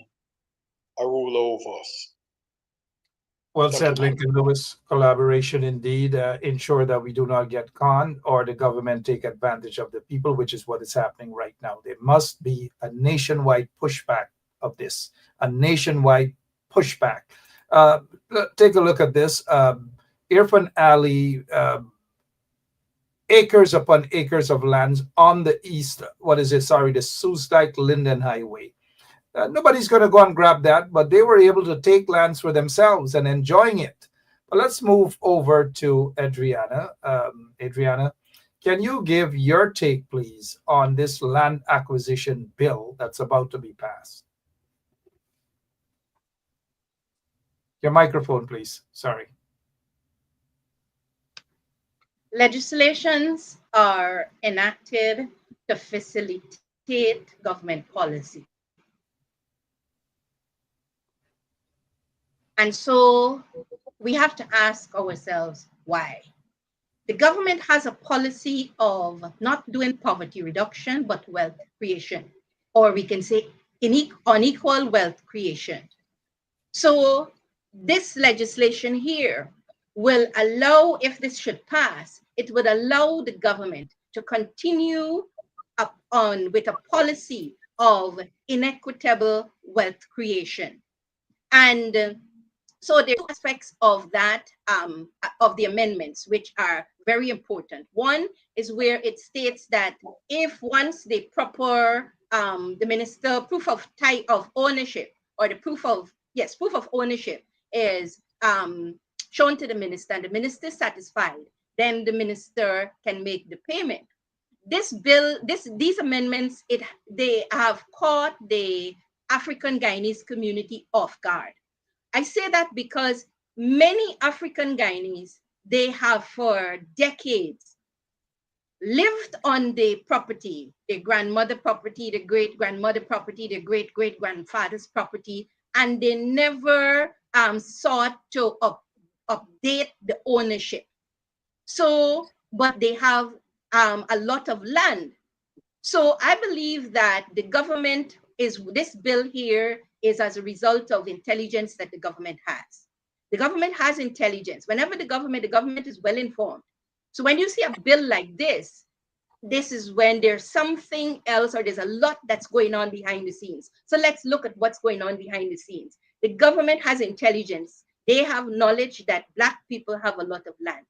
a rule over us. Well said, Lincoln Lewis. Collaboration indeed. Ensure that we do not get conned or the government take advantage of the people, which is what is happening right now. There must be a nationwide pushback of this, a nationwide pushback. Take a look at this. Irfan Ali, acres upon acres of lands on the east, the Soestdijk-Linden Highway. Nobody's going to go and grab that, but they were able to take lands for themselves and enjoying it. But let's move over to Adriana. Adriana, can you give your take, please, on this land acquisition bill that's about to be passed? Your microphone, please. Sorry. Legislations are enacted to facilitate government policy. And so we have to ask ourselves why. The government has a policy of not doing poverty reduction, but wealth creation, or we can say unequal wealth creation. So this legislation here will allow, if this should pass, it would allow the government to continue on with a policy of inequitable wealth creation. And so there are two aspects of that, of the amendments, which are very important. One is where it states that if once the proper, the minister proof of type of ownership or the proof of ownership is shown to the minister and the minister is satisfied, then the minister can make the payment. This bill, these amendments, they have caught the African-Guyanese community off guard. I say that because many African-Guyanese, they have for decades lived on the property, their grandmother property, their great-grandmother property, their great-great-grandfather's property, and they never sought to update the ownership. So, but they have a lot of land. So I believe that the government this bill here is as a result of intelligence that the government has. The government has intelligence. Whenever the government is well informed. So when you see a bill like this is when there's something else or there's a lot that's going on behind the scenes. So let's look at what's going on behind the scenes. The government has intelligence. They have knowledge that Black people have a lot of lands.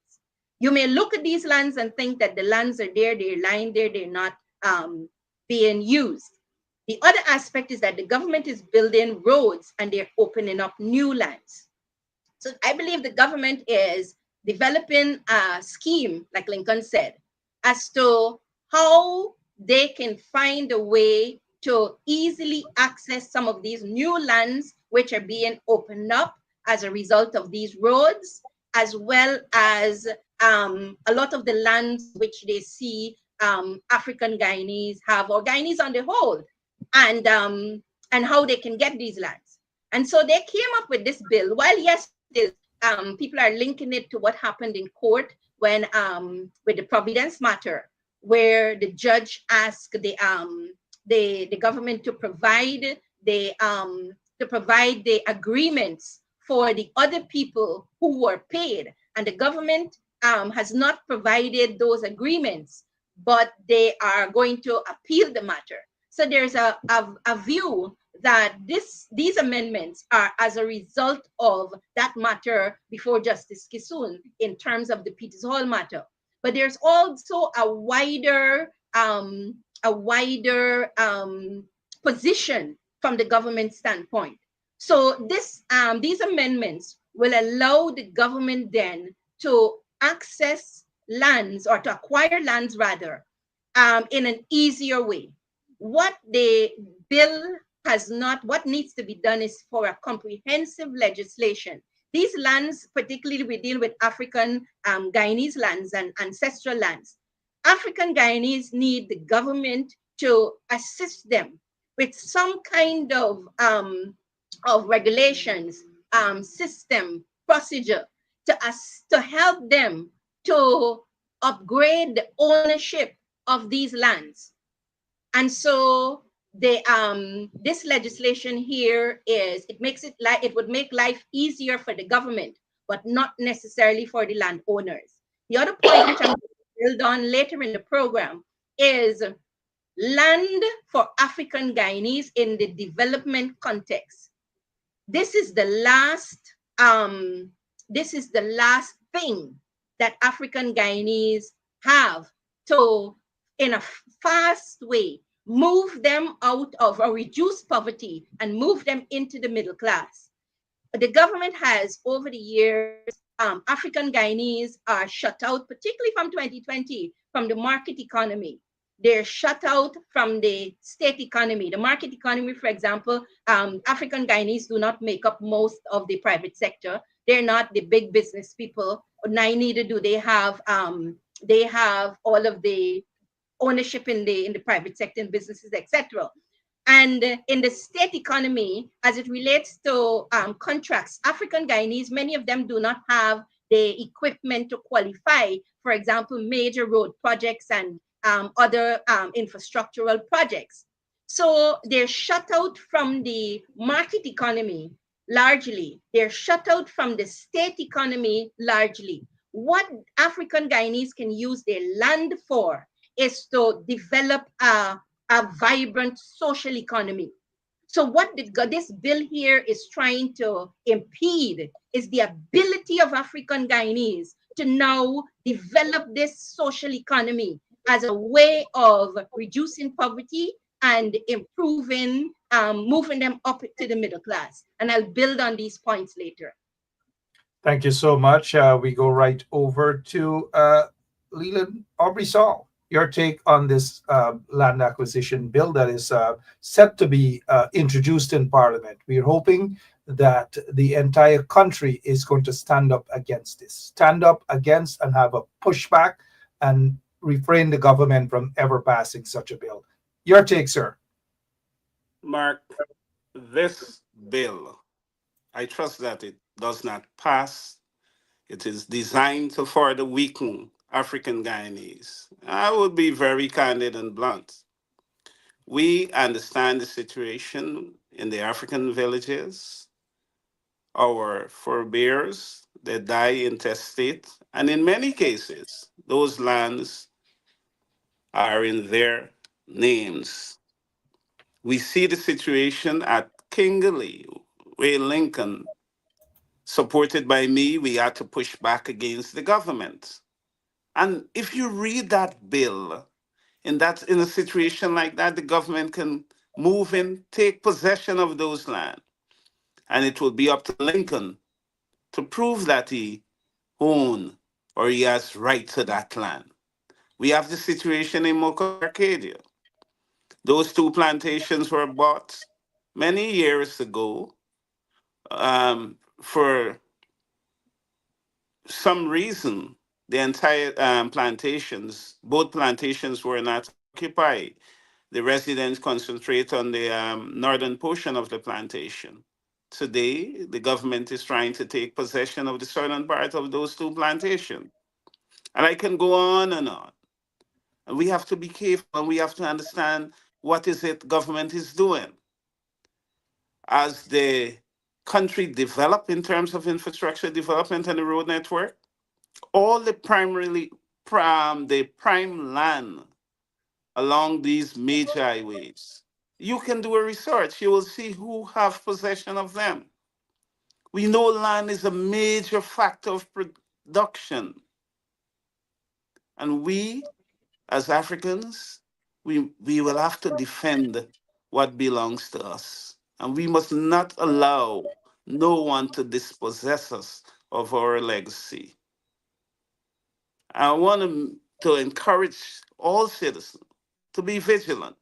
You may look at these lands and think that the lands are there, they're lying there, they're not being used. The other aspect is that the government is building roads and they're opening up new lands. So I believe the government is developing a scheme, like Lincoln said, as to how they can find a way to easily access some of these new lands which are being opened up as a result of these roads, as well as a lot of the lands which they see African-Guyanese have, or Guyanese on the whole, and how they can get these lands. And so they came up with this bill. While yes, people are linking it to what happened in court when with the Providence matter, where the judge asked the government to provide the agreements for the other people who were paid, and the government has not provided those agreements, but they are going to appeal the matter. So there's a view that these amendments are as a result of that matter before Justice Kisun in terms of the Peters Hall matter. But there's also a wider position from the government standpoint. So these amendments will allow the government then to access lands, or to acquire lands rather, in an easier way. What the bill what needs to be done is for a comprehensive legislation. These lands, particularly we deal with African-Guyanese lands and ancestral lands. African-Guyanese need the government to assist them with some kind of regulations, system, procedure to help them to upgrade the ownership of these lands. And so this legislation here it would make life easier for the government, but not necessarily for the landowners. The other point which I'm going to build on later in the program is land for African Guyanese in the development context. This is the last thing that African Guyanese have to, in a fast way, move them out of or reduce poverty and move them into the middle class. The government has, over the years, African Guyanese are shut out, particularly from 2020, from the market economy. They're shut out from the state economy. The market economy, for example, African Guyanese do not make up most of the private sector. They're not the big business people. Neither do they have all of the ownership in the private sector and businesses, etc. And in the state economy, as it relates to contracts, African Guyanese, many of them do not have the equipment to qualify, for example, major road projects and other infrastructural projects. So they're shut out from the market economy largely. They're shut out from the state economy largely. What African Guyanese can use their land for is to develop a vibrant social economy. So what this bill here is trying to impede is the ability of African Guyanese to now develop this social economy as a way of reducing poverty and improving, moving them up to the middle class. And I'll build on these points later. Thank you so much. We go right over to Leland Aubrey-Saul. Your take on this land acquisition bill that is set to be introduced in Parliament. We're hoping that the entire country is going to stand up against this, stand up against and have a pushback and refrain the government from ever passing such a bill. Your take, sir. Mark, this bill, I trust that it does not pass. It is designed to further weaken African Guyanese. I would be very candid and blunt. We understand the situation in the African villages. Our forebears, they die intestate, and in many cases, those lands are in their names. We see the situation at Kingley, where Lincoln, supported by me, we had to push back against the government. And if you read that bill, in a situation like that, the government can move in, take possession of those land. And it will be up to Lincoln to prove that he owns or he has right to that land. We have the situation in Mocha Arcadia. Those two plantations were bought many years ago for some reason. The entire plantations, both plantations were not occupied. The residents concentrate on the northern portion of the plantation. Today, the government is trying to take possession of the southern part of those two plantations. And I can go on and on. And we have to be careful and we have to understand what is it government is doing. As the country develop in terms of infrastructure development and the road network, all the the prime land along these major highways. You can do a research. You will see who have possession of them. We know land is a major factor of production. And we, as Africans, we will have to defend what belongs to us. And we must not allow no one to dispossess us of our legacy. I want to encourage all citizens to be vigilant.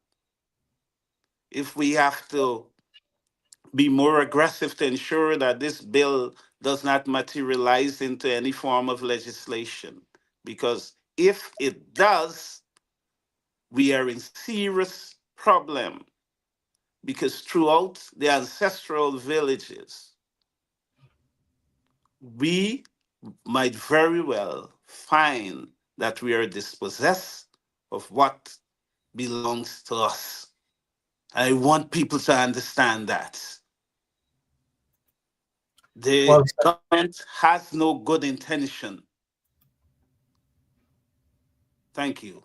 If we have to be more aggressive to ensure that this bill does not materialize into any form of legislation. Because if it does, we are in serious problem. Because throughout the ancestral villages, we might very well find that we are dispossessed of what belongs to us. I want people to understand that. The Well, government has no good intention. Thank you.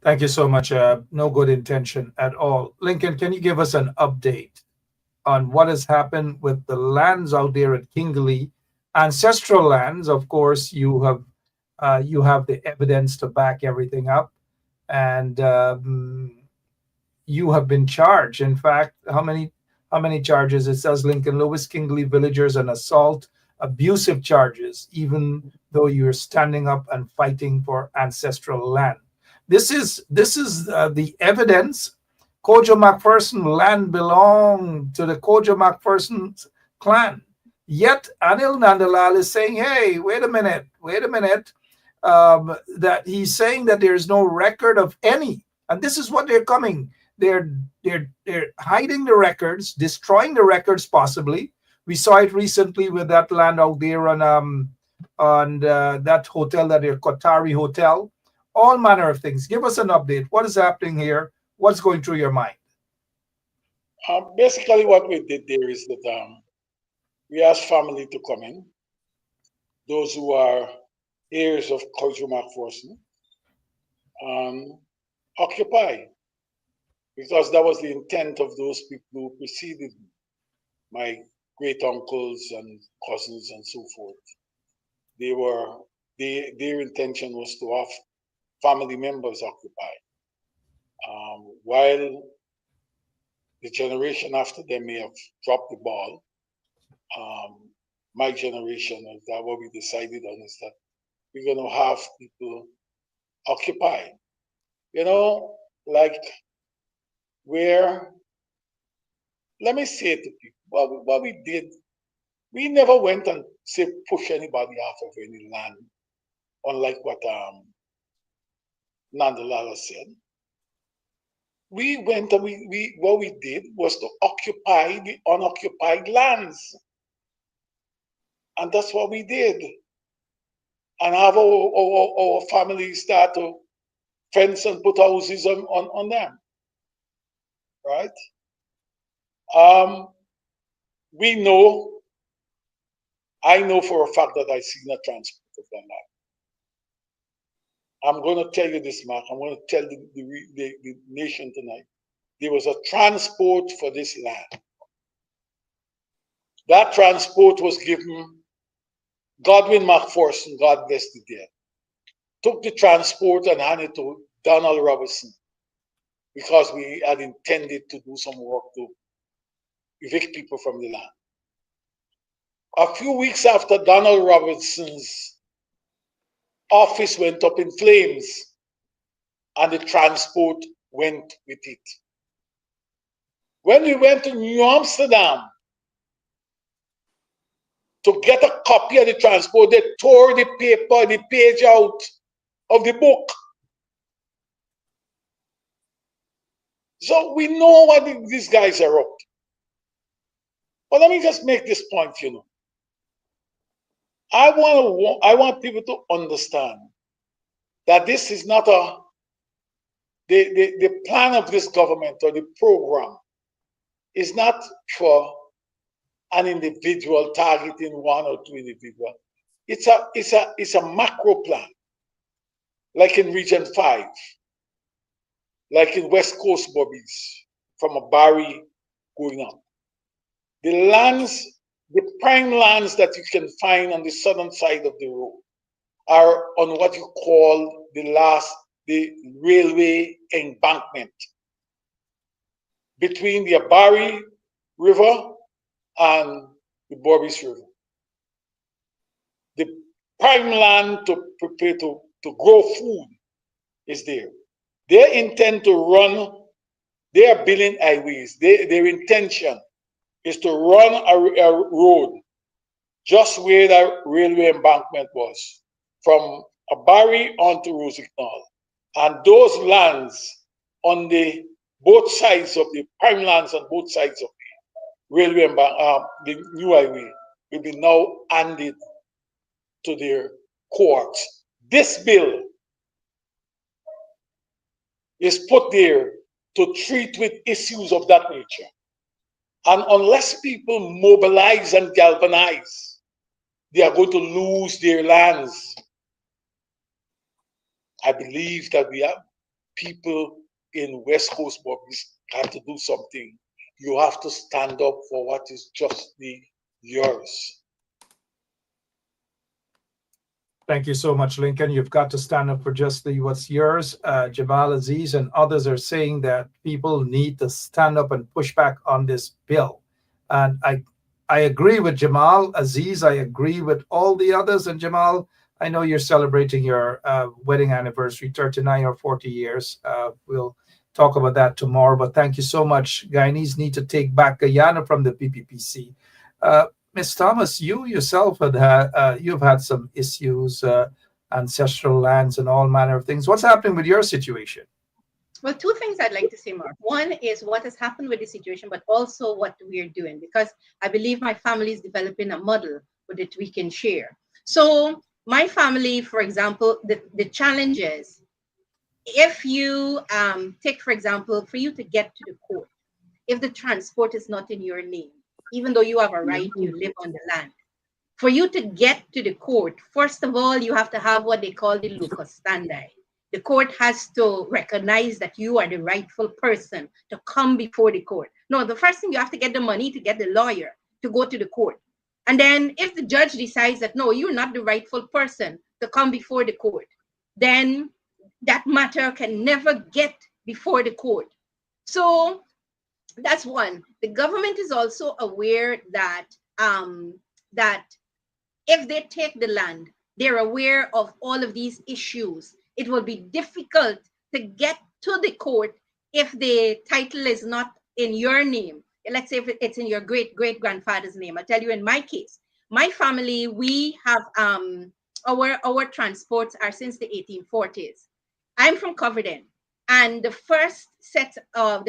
thank you so much. No good intention at all. Lincoln, can you give us an update on what has happened with the lands out there at Kingley? Ancestral lands, of course, you have the evidence to back everything up, and you have been charged. In fact, how many charges? It says Lincoln Lewis Kingley villagers and assault, abusive charges, even though you're standing up and fighting for ancestral land. This is the evidence. Kojo McPherson land belonged to the Kojo McPherson clan. Yet Anil Nandalal is saying, "Hey, wait a minute, that he's saying that there is no record of any." And this is what they're coming. They're hiding the records, destroying the records possibly. We saw it recently with that land out there on that hotel, that Qatari hotel. All manner of things. Give us an update. What is happening here? What's going through your mind? Basically, what we did there is that we asked family to come in, those who are heirs of Kojo McPherson, occupy, because that was the intent of those people who preceded me, my great uncles and cousins and so forth. Their intention was to have family members occupy, while the generation after them may have dropped the ball. My generation, that what we decided on is that we're going to have people occupy. Like where, let me say to people, what we did, we never went and say push anybody off of any land, unlike what Nandalala said. We went and what we did was to occupy the unoccupied lands. And that's what we did. And have our families start to fence and put houses on them. Right? I know for a fact that I seen a transport of that land. I'm going to tell you this, Mark. I'm going to tell the nation tonight. There was a transport for this land. That transport was given. Godwin McPherson, God bless the dead, took the transport and handed it to Donald Robertson, because we had intended to do some work to evict people from the land. A few weeks after, Donald Robertson's office went up in flames and the transport went with it. When we went to New Amsterdam to get a copy of the transport, they tore the paper, the page out of the book. So we know what these guys are up to. But let me just make this point, I want people to understand that this is not the plan of this government or the program is not for an individual targeting one or two individuals. it's a macro plan, like in Region 5, like in West Coast Bobbies, from a Barry going up. The lands, the prime lands that you can find on the southern side of the road are on what you call the railway embankment between the Abari River and the Borbis River. The prime land to prepare to grow food is there. They intend to run, they are building highways. Their intention is to run a road just where the railway embankment was, from Abari onto Rosignol. And those lands on the both sides of the prime lands on both sides of the railway the new highway will be now handed to their courts. This bill is put there to treat with issues of that nature. And unless people mobilize and galvanize, they are going to lose their lands. I believe that we have people in West Coast Bobbies have to do something. You have to stand up for what is justly yours. Thank you so much, Lincoln. You've got to stand up for justly what's yours. Jamal Aziz and others are saying that people need to stand up and push back on this bill. And I agree with Jamal Aziz. I agree with all the others. And Jamal, I know you're celebrating your wedding anniversary, 39 or 40 years. We'll talk about that tomorrow. But thank you so much. Guyanese need to take back Guyana from the PPPC. Ms. Thomas, you yourself you've had some issues, ancestral lands and all manner of things. What's happening with your situation? Well, two things I'd like to say, Mark. One is what has happened with the situation, but also what we're doing, because I believe my family is developing a model that we can share. So my family, for example, the challenge is, if you take, for example, for you to get to the court, if the transport is not in your name, even though you have a right, you live on the land. For you to get to the court, first of all, you have to have what they call the locus standi. The court has to recognize that you are the rightful person to come before the court. No, the first thing, you have to get the money to get the lawyer to go to the court. And then if the judge decides that, no, you're not the rightful person to come before the court, then that matter can never get before the court. So that's one. The government is also aware that that if they take the land, they're aware of all of these issues. It will be difficult to get to the court if the title is not in your name. Let's say if it's in your great-great-grandfather's name. I'll tell you, in my case, my family, we have our transports are since the 1840s. I'm from Coverdale. And the first set of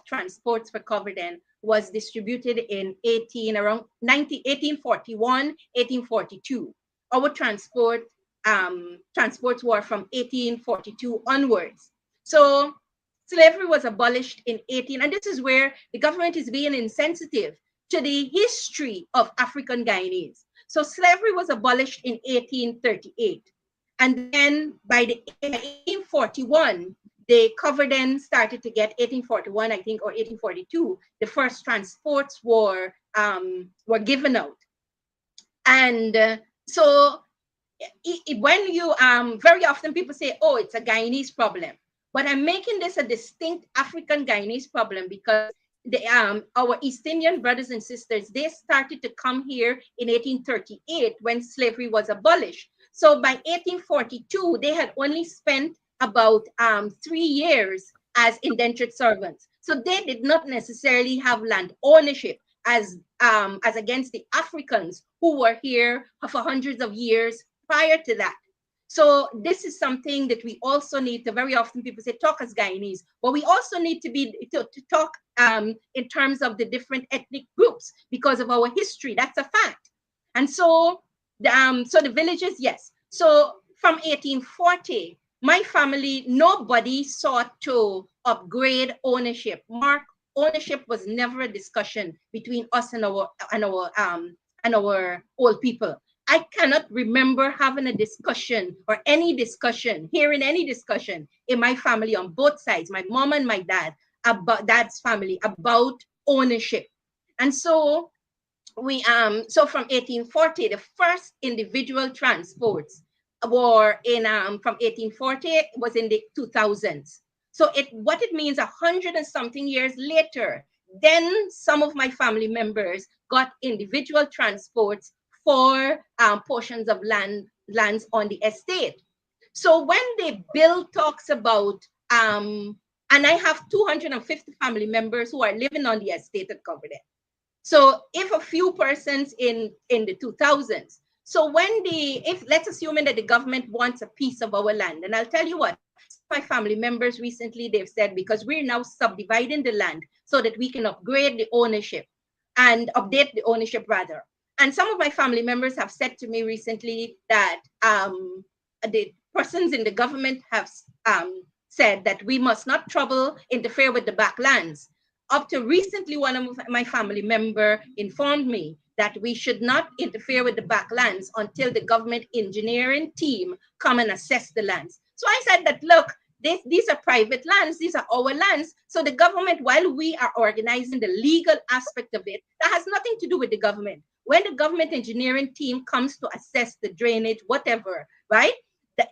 transports for Coverdale was distributed in 1841, 1842. Our transports were from 1842 onwards. So slavery was abolished in and this is where the government is being insensitive to the history of African-Guyanese. So slavery was abolished in 1838. And then by 1841, the Coverdale started to get 1841, I think, or 1842. The first transports were given out, and so when you very often people say, "Oh, it's a Guyanese problem," but I'm making this a distinct African-Guyanese problem because our East Indian brothers and sisters, they started to come here in 1838 when slavery was abolished. So by 1842, they had only spent about 3 years as indentured servants. So they did not necessarily have land ownership as against the Africans who were here for hundreds of years prior to that. So this is something that we also need to, very often people say, talk as Guyanese, but we also need to talk in terms of the different ethnic groups because of our history. That's a fact. And so the villages, yes. So from 1840, my family, nobody sought to upgrade ownership. Mark, ownership was never a discussion between us and our old people. I cannot remember having a discussion or any discussion, hearing any discussion in my family on both sides, my mom and my dad, about dad's family, about ownership. And so so from 1840, the first individual transports were in from 1840 was in the 2000s. So what it means, 100 and something years later, then some of my family members got individual transports for portions of lands on the estate. So when the bill talks about and I have 250 family members who are living on the estate at Coverdale. So if a few persons in the 2000s, so if let's assume that the government wants a piece of our land, and I'll tell you what, my family members recently, they've said, because we're now subdividing the land so that we can upgrade the ownership and update the ownership rather. And some of my family members have said to me recently that the persons in the government have said that we must not interfere with the backlands. Up to recently, one of my family member informed me that we should not interfere with the backlands until the government engineering team come and assess the lands. So I said that, look, these are private lands, these are our lands. So the government, while we are organizing the legal aspect of it, that has nothing to do with the government. When the government engineering team comes to assess the drainage, whatever, right?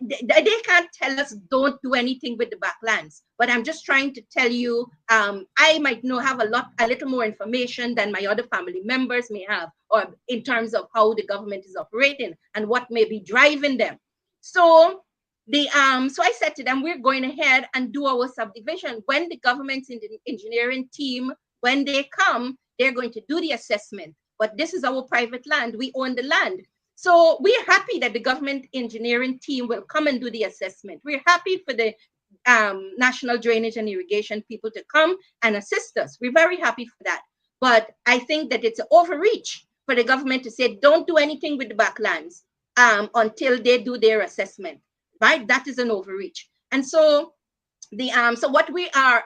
They can't tell us don't do anything with the backlands. But I'm just trying to tell you, I might have a little more information than my other family members may have, or in terms of how the government is operating and what may be driving them. So so I said to them, we're going ahead and do our subdivision. When the government's engineering team, when they come, they're going to do the assessment. But this is our private land. We own the land. So we are happy that the government engineering team will come and do the assessment. We're happy for the National Drainage and Irrigation people to come and assist us. We're very happy for that. But I think that it's an overreach for the government to say, don't do anything with the backlands until they do their assessment, right? That is an overreach. And so so what we are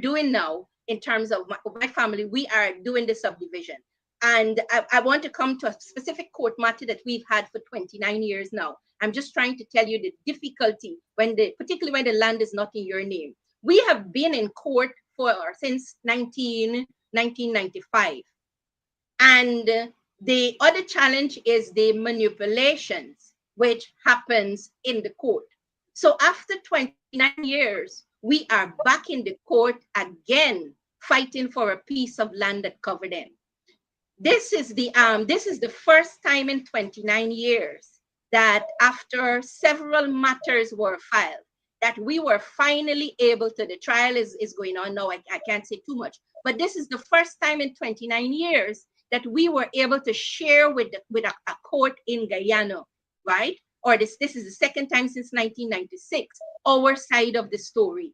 doing now in terms of my family, we are doing the subdivision. And I want to come to a specific court matter that we've had for 29 years now. I'm just trying to tell you the difficulty particularly when the land is not in your name. We have been in court since 1995. And the other challenge is the manipulations which happens in the court. So after 29 years, we are back in the court again, fighting for a piece of land at Coverdale. This is the first time in 29 years that after several matters were filed, that we were finally able to, the trial is going on now, I can't say too much, but this is the first time in 29 years that we were able to share with a court in Guyana, right? Or this is the second time since 1996, our side of the story.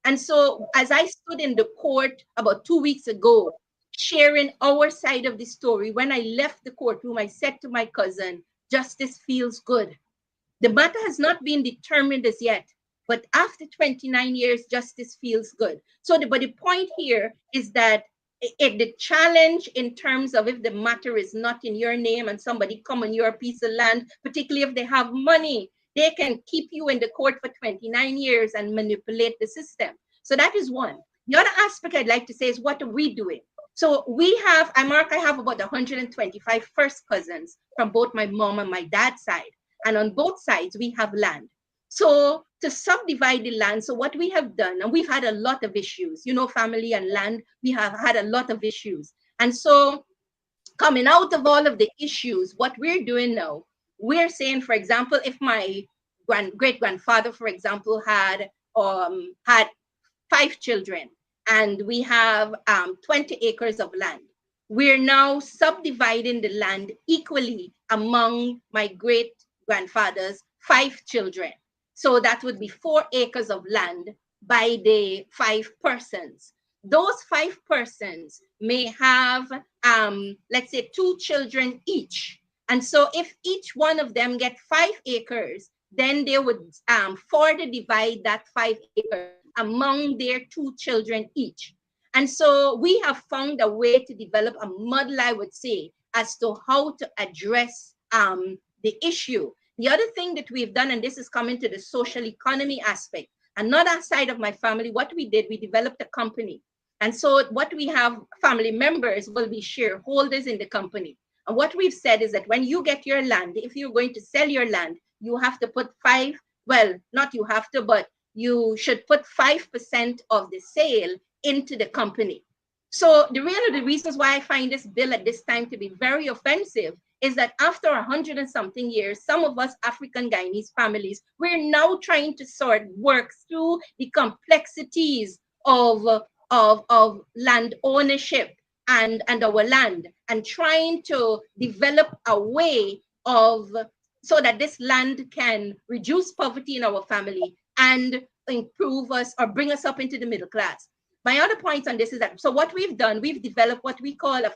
And so as I stood in the court about 2 weeks ago, sharing our side of the story, when I left the courtroom, I said to my cousin, justice feels good. The matter has not been determined as yet, but after 29 years, justice feels good. So but the point here is that the challenge in terms of if the matter is not in your name and somebody come on your piece of land, particularly if they have money, they can keep you in the court for 29 years and manipulate the system. So that is one. The other aspect I'd like to say is, what are we doing? So we have, I have about 125 first cousins from both my mom and my dad's side. And on both sides, we have land. So to subdivide the land, so what we have done, and we've had a lot of issues, family and land, we have had a lot of issues. And so coming out of all of the issues, what we're doing now, we're saying, for example, if my great-grandfather, for example, had 5 children, and we have 20 acres of land. We're now subdividing the land equally among my great-grandfather's 5 children. So that would be 4 acres of land by the 5 persons. Those 5 persons may have, let's say, 2 children each. And so if each one of them get 5 acres, then they would further divide that 5 acres among their 2 children each. And so we have found a way to develop a model, I would say, as to how to address the issue. The other thing that we've done, and this is coming to the social economy aspect, another side of my family, what we did, we developed a company. And so what we have, family members will be shareholders in the company. And what we've said is that when you get your land, if you're going to sell your land, you have to put not you have to, but you should put 5% of the sale into the company. So the reasons why I find this bill at this time to be very offensive is that after 100 and something years, some of us African-Guyanese families, we're now trying to work through the complexities of land ownership and our land, and trying to develop a way so that this land can reduce poverty in our family and improve us or bring us up into the middle class. My other point on this is that, so what we've done, we've developed what we call a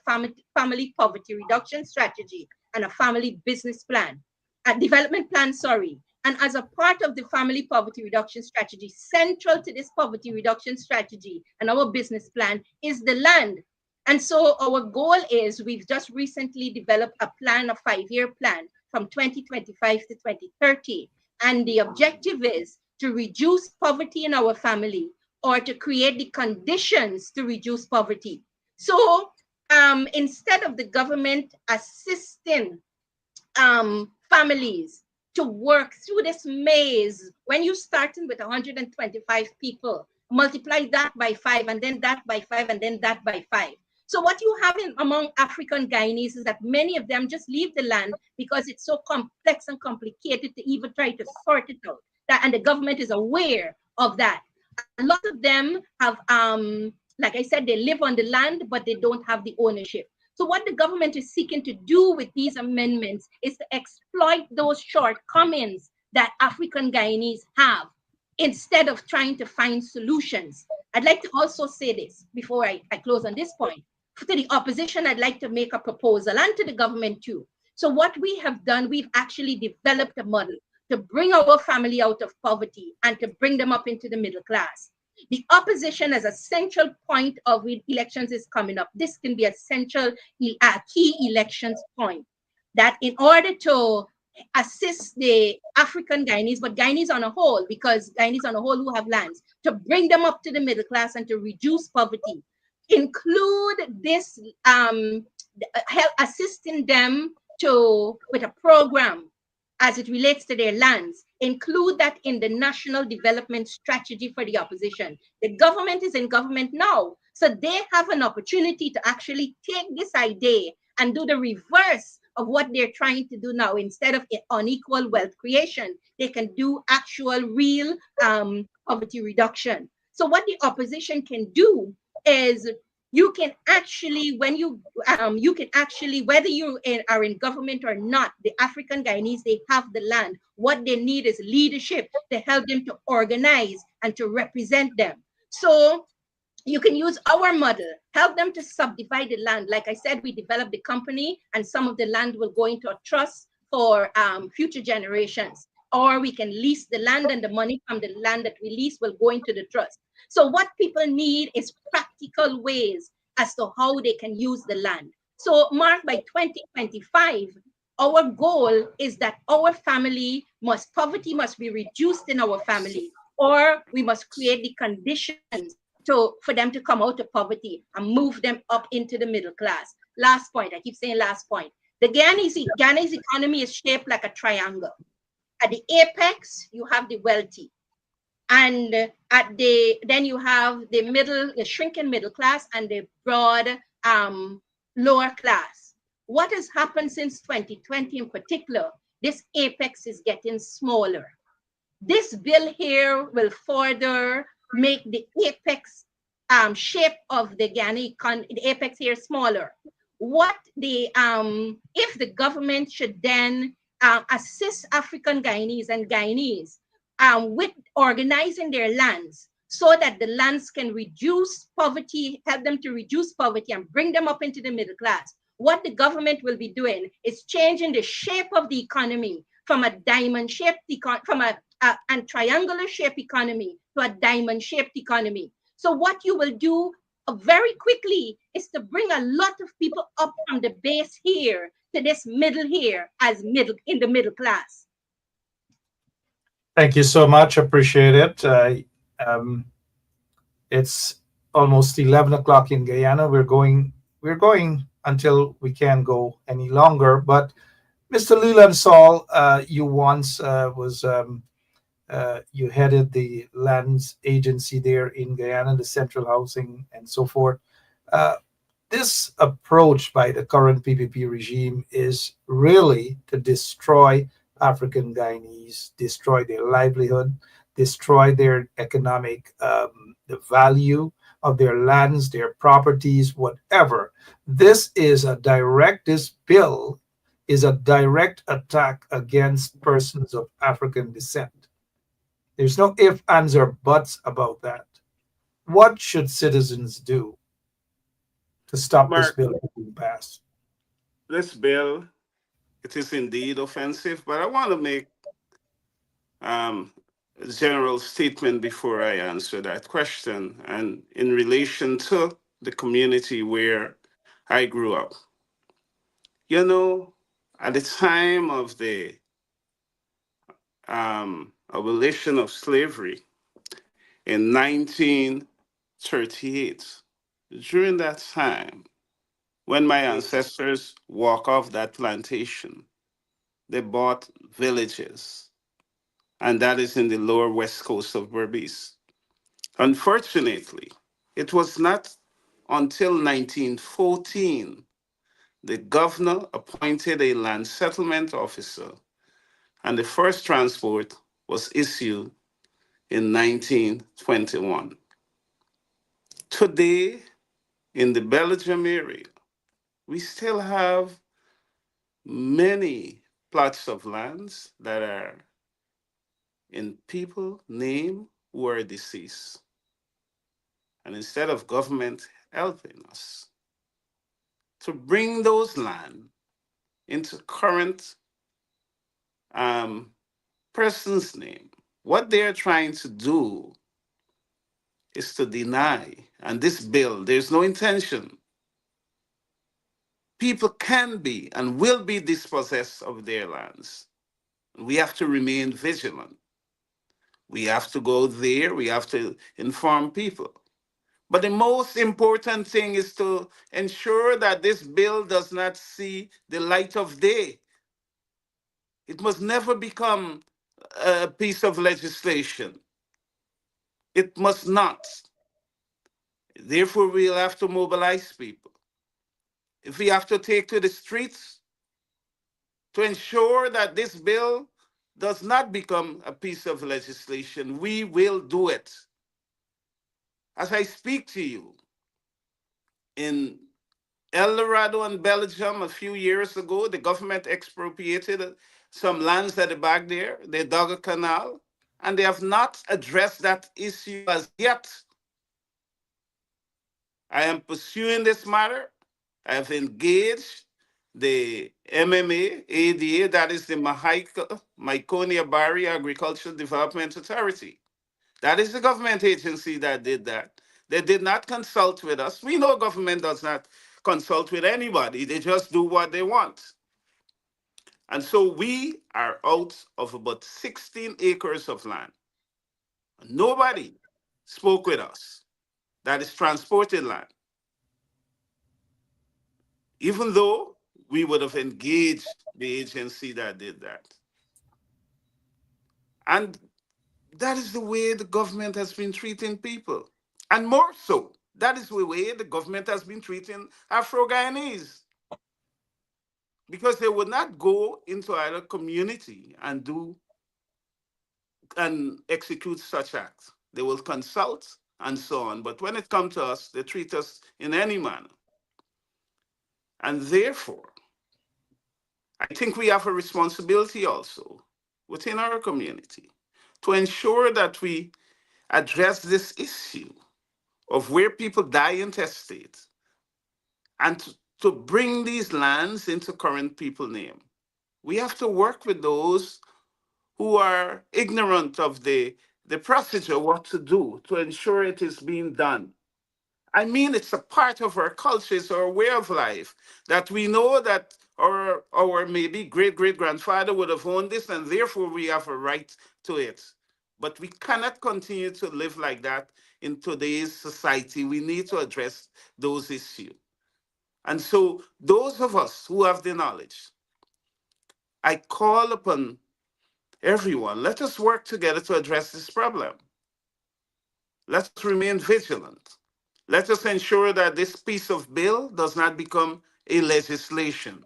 family poverty reduction strategy and a family business plan, a development plan, sorry. And as a part of the family poverty reduction strategy, central to this poverty reduction strategy and our business plan is the land. And so our goal is, we've just recently developed a plan, a 5-year plan from 2025 to 2030. And the objective is to reduce poverty in our family, or to create the conditions to reduce poverty. So instead of the government assisting families to work through this maze, when you're starting with 125 people, multiply that by 5, and then that by 5, and then that by 5. So what you have among African Guyanese is that many of them just leave the land because it's so complex and complicated to even try to sort it out. And the government is aware of that. A lot of them have, like I said, they live on the land, but they don't have the ownership. So what the government is seeking to do with these amendments is to exploit those shortcomings that African Guyanese have, instead of trying to find solutions. I'd like to also say this before I close on this point. To the opposition, I'd like to make a proposal, and to the government too. So what we have done, we've actually developed a model to bring our family out of poverty and to bring them up into the middle class. The opposition as a central point of elections is coming up. This can be a central key elections point, that in order to assist the African Guyanese, but Guyanese on a whole, because Guyanese on a whole who have lands, to bring them up to the middle class and to reduce poverty, include this, help assisting them with a program as it relates to their lands, include that in the national development strategy for the opposition. The government is in government now, so they have an opportunity to actually take this idea and do the reverse of what they're trying to do now. Instead of unequal wealth creation, they can do actual real poverty reduction. So what the opposition can do is, you can actually, when you can actually, whether you are in government or not, the African Guyanese, they have the land. What they need is leadership to help them to organize and to represent them. So you can use our model, help them to subdivide the land. Like I said, we developed the company, and some of the land will go into a trust for future generations. Or we can lease the land, and the money from the land that we lease will go into the trust. So what people need is practical ways as to how they can use the land. So Mark, by 2025, our goal is that our poverty must be reduced in our family, or we must create the conditions for them to come out of poverty and move them up into the middle class. Last point, I keep saying last point. The Guyanese economy is shaped like a triangle. At the apex, you have the wealthy. And then you have the shrinking middle class and the broad lower class. What has happened since 2020 in particular, this apex is getting smaller. This bill here will further make the apex shape of the Guyanese economy, the apex here, smaller. If the government should then assist African Guyanese and Guyanese with organizing their lands, so that the lands can reduce poverty, help them to reduce poverty and bring them up into the middle class. What the government will be doing is changing the shape of the economy from a diamond-shaped and triangular-shaped economy to a diamond-shaped economy. So what you will do very quickly is to bring a lot of people up from the base here to this middle here as middle in the middle class. Thank you so much. Appreciate it. Um, it's almost 11 o'clock in Guyana. We're going until we can't go any longer. But Mr. Leland Saul, you once you headed the lands agency there in Guyana, the central housing and so forth. Uh, this approach by the current PPP regime is really to destroy African Guyanese, destroy their livelihood, destroy their economic, the value of their lands, their properties, whatever. This bill is a direct attack against persons of African descent. There's no ifs, ands, or buts about that. What should citizens do to stop this Mark, bill from being passed? this bill, it is indeed offensive, but I want to make a general statement before I answer that question, and in relation to the community where I grew up. You know, at the time of the abolition of slavery in 1938, during that time, when my ancestors walk off that plantation, they bought villages, and that is in the lower west coast of Berbice. Unfortunately, it was not until 1914 the governor appointed a land settlement officer, and the first transport was issued in 1921. Today, in the Belgium area, we still have many plots of lands that are in people name who are deceased. And instead of government helping us to bring those land into current person's name, what they're trying to do is to deny. And this bill, there's no intention. People can be and will be dispossessed of their lands. We have to remain vigilant. We have to go there. We have to inform people. But the most important thing is to ensure that this bill does not see the light of day. It must never become a piece of legislation. It must not. Therefore, we'll have to mobilize people. If we have to take to the streets to ensure that this bill does not become a piece of legislation, we will do it. As I speak to you, in El Dorado and Belgium a few years ago, the government expropriated some lands at the back there. They dug a canal, and they have not addressed that issue as yet. I am pursuing this matter. I have engaged the MMA, ADA, that is the Myconia Barry Agricultural Development Authority. That is the government agency that did that. They did not consult with us. We know government does not consult with anybody. They just do what they want. And so we are out of about 16 acres of land. Nobody spoke with us. That is transported land. Even though we would have engaged the agency that did that. And that is the way the government has been treating people. And more so, that is the way the government has been treating Afro-Guyanese. Because they would not go into either community and do and execute such acts. They will consult and so on. But when it comes to us, they treat us in any manner. And therefore, I think we have a responsibility also within our community to ensure that we address this issue of where people die intestate and to bring these lands into current people name. We have to work with those who are ignorant of the procedure, what to do to ensure it is being done. I mean, it's a part of our culture, it's our way of life, that we know that or our maybe great-great-grandfather would have owned this, and therefore we have a right to it. But we cannot continue to live like that in today's society. We need to address those issues. And so those of us who have the knowledge, I call upon everyone, let us work together to address this problem. Let us remain vigilant. Let us ensure that this piece of bill does not become a legislation.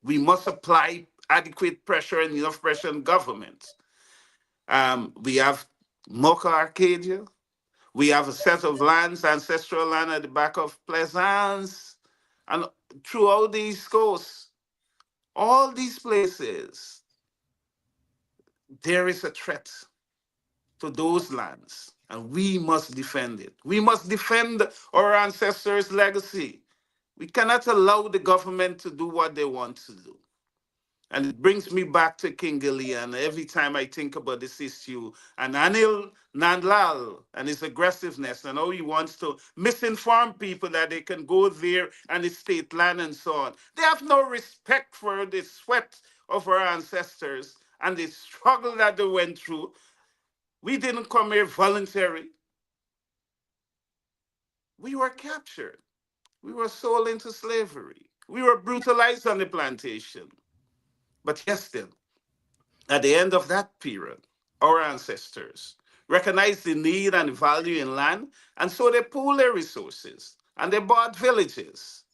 We must apply adequate pressure and enough pressure on government. We have Mocha Arcadia. We have a set of lands, ancestral land at the back of Plaisance, and throughout the East Coast. All these places, there is a threat to those lands, and we must defend it. We must defend our ancestors' legacy. We cannot allow the government to do what they want to do. And it brings me back to King Gillian every time I think about this issue. And Anil Nandlal and his aggressiveness and how he wants to misinform people that they can go there and it's state land and so on. They have no respect for the sweat of our ancestors and the struggle that they went through. We didn't come here voluntary. We were captured. We were sold into slavery. We were brutalized on the plantation. But yes, still, at the end of that period, our ancestors recognized the need and the value in land, and so they pooled their resources and they bought villages.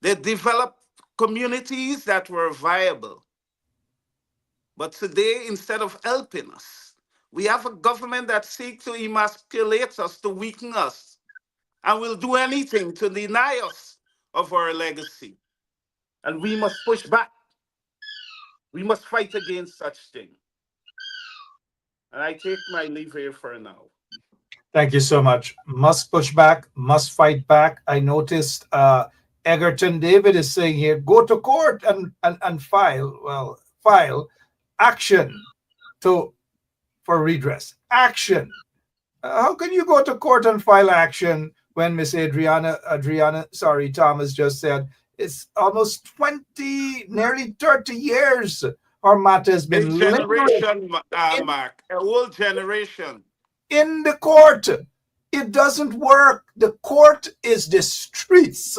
They developed communities that were viable. But today, instead of helping us, we have a government that seeks to emasculate us, to weaken us, and will do anything to deny us of our legacy. And we must push back. We must fight against such thing. And I take my leave here for now. Thank you so much. Must push back, must fight back. I noticed Egerton David is saying here, go to court and file action for redress. Action. How can you go to court and file action when Miss Thomas just said it's almost 20, nearly 30 years our matter has been A generation, Mark, a whole generation. In the court. It doesn't work. The court is the streets.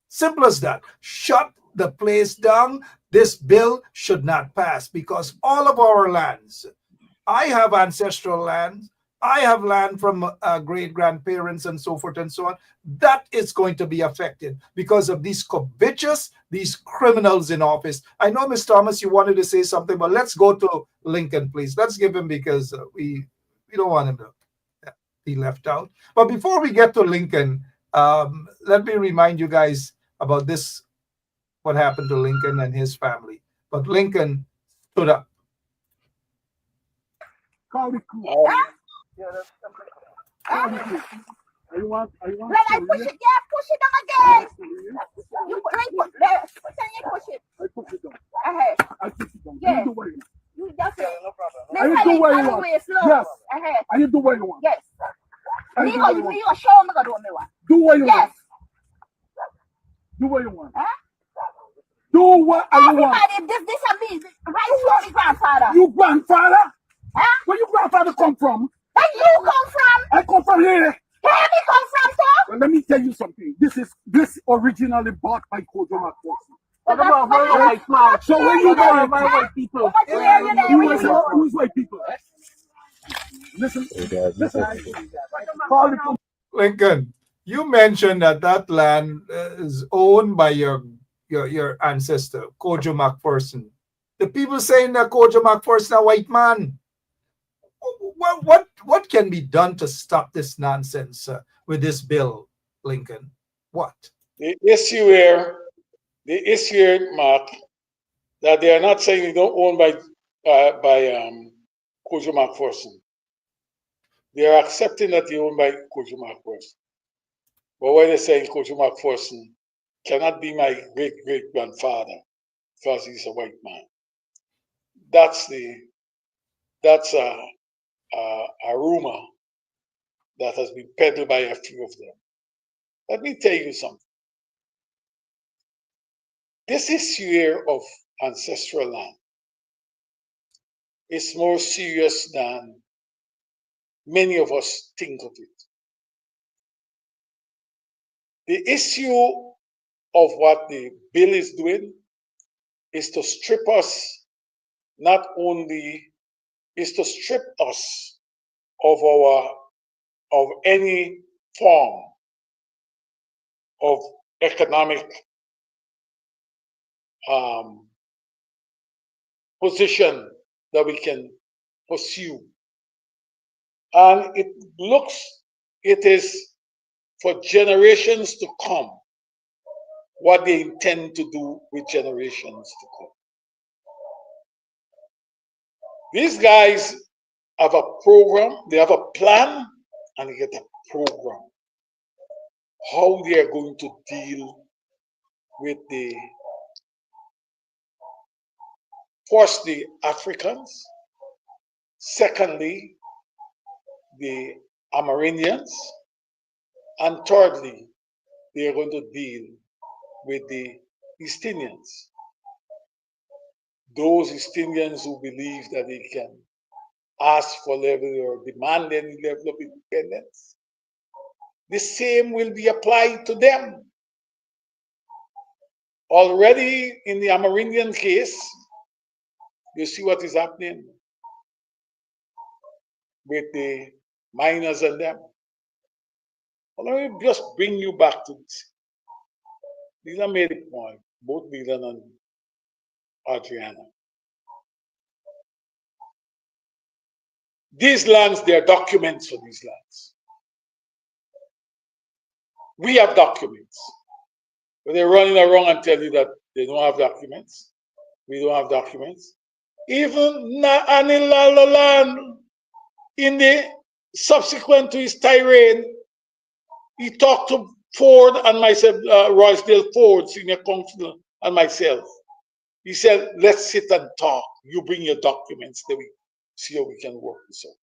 Simple as that. Shut the place down. This bill should not pass because all of our lands, I have ancestral land, I have land from great-grandparents and so forth and so on, that is going to be affected because of these covetous, these criminals in office. I know, Ms. Thomas, you wanted to say something, but let's go to Lincoln, please. Let's give him because we don't want him to be left out. But before we get to Lincoln, let me remind you guys about this, what happened to Lincoln and his family. But Lincoln stood up. Call the crew. When I push it, yeah, push it down again. You push it. I push it down. Ahead. I push it down. Yeah. You do what you want. You just No problem. I do what you want. Yes. Ahead. And you do what you want. Yes. I do what you want. You show me what you want. Do what you Yes. want. Do what you want. Do what I want. Everybody, this and me. Right here, grandfather. You grandfather? Huh? Where your grandfather come from? Where you come from? I come from here. Where me come from, sir? Well, let me tell you something. This originally bought by Kojo McPherson. So when you buy white people, who's white people? Listen. Call the Lincoln, you mentioned that land is owned by your ancestor, Kojo McPherson. The people saying that Kojo McPherson a white man. What can be done to stop this nonsense with this bill, Lincoln? What? The issue here, Mark, that they are not saying they don't own by Kojo McPherson. They are accepting that they own by Kojo McPherson. But why they're saying Kojo McPherson cannot be my great-great-grandfather because he's a white man. That's a rumor that has been peddled by a few of them. Let me tell you something. This issue here of ancestral land is more serious than many of us think of it. The issue of what the bill is doing is to strip us, not only is to strip us of any form of economic position that we can pursue. And it is for generations to come what they intend to do with generations to come. These guys have a program, they have a plan, and they get a program. How they are going to deal with first the Africans, secondly, the Amerindians, and thirdly, they are going to deal with the East Indians. Those East Indians who believe that they can ask for level or demand any level of independence, the same will be applied to them. Already in the Amerindian case, you see what is happening with the miners and them. Well, let me just bring you back to this. These are made a point, both Dylan and Adriana. These lands, there are documents for these lands. We have documents. But they're running around and tell you that they don't have documents. We don't have documents. Even Anilala land, in the subsequent to his tirade, he talked to Ford and myself, Roysdale Ford, senior counsel, and myself. He said, let's sit and talk. You bring your documents, then we see how we can work this out.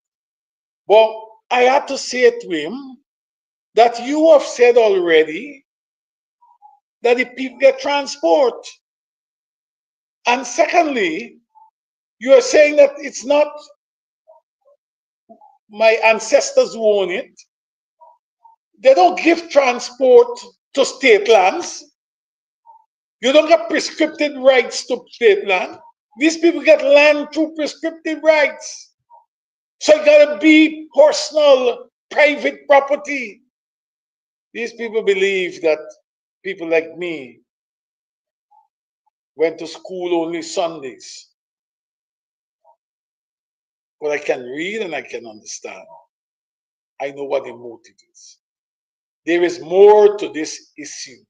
But I had to say to him that you have said already that the people get transport. And secondly, you are saying that it's not my ancestors who own it. They don't give transport to state lands. You don't get prescriptive rights to state land. These people get land through prescriptive rights. So it gotta be personal, private property. These people believe that people like me went to school only Sundays. But I can read and I can understand. I know what the motive is. There is more to this issue.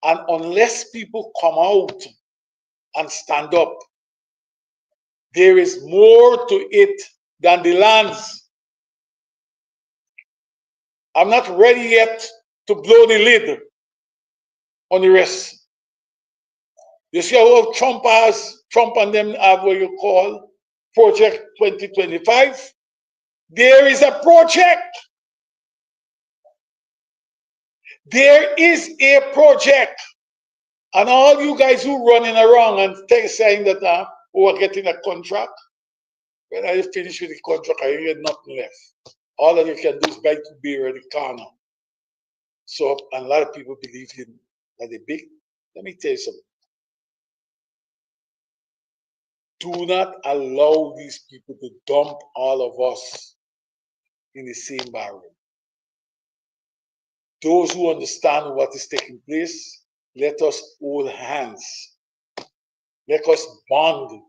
And unless people come out and stand up, there is more to it than the lands. I'm not ready yet to blow the lid on the rest. You see how Trump and them have what you call Project 2025? There is a project. There is a project. And all you guys who running around and saying that we are getting a contract, when I finish with the contract, I ain't nothing left. All that you can do is bite to beer at the corner. So, and a lot of people believe in that they big. Let me tell you something. Do not allow these people to dump all of us in the same barrel. Those who understand what is taking place, let us hold hands. Let us bond.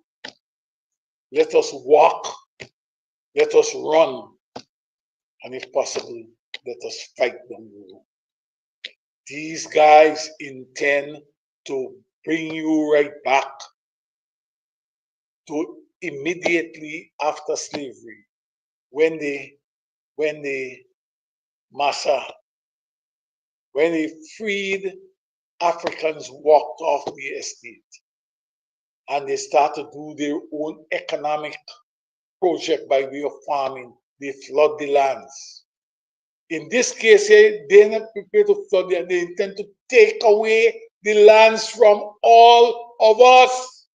Let us walk. Let us run. And if possible, let us fight them. These guys intend to bring you right back to immediately after slavery, when they freed Africans walked off the estate and they started to do their own economic project by way of farming. They flood the lands. In this case, they're not prepared to flood and they intend to take away the lands from all of us.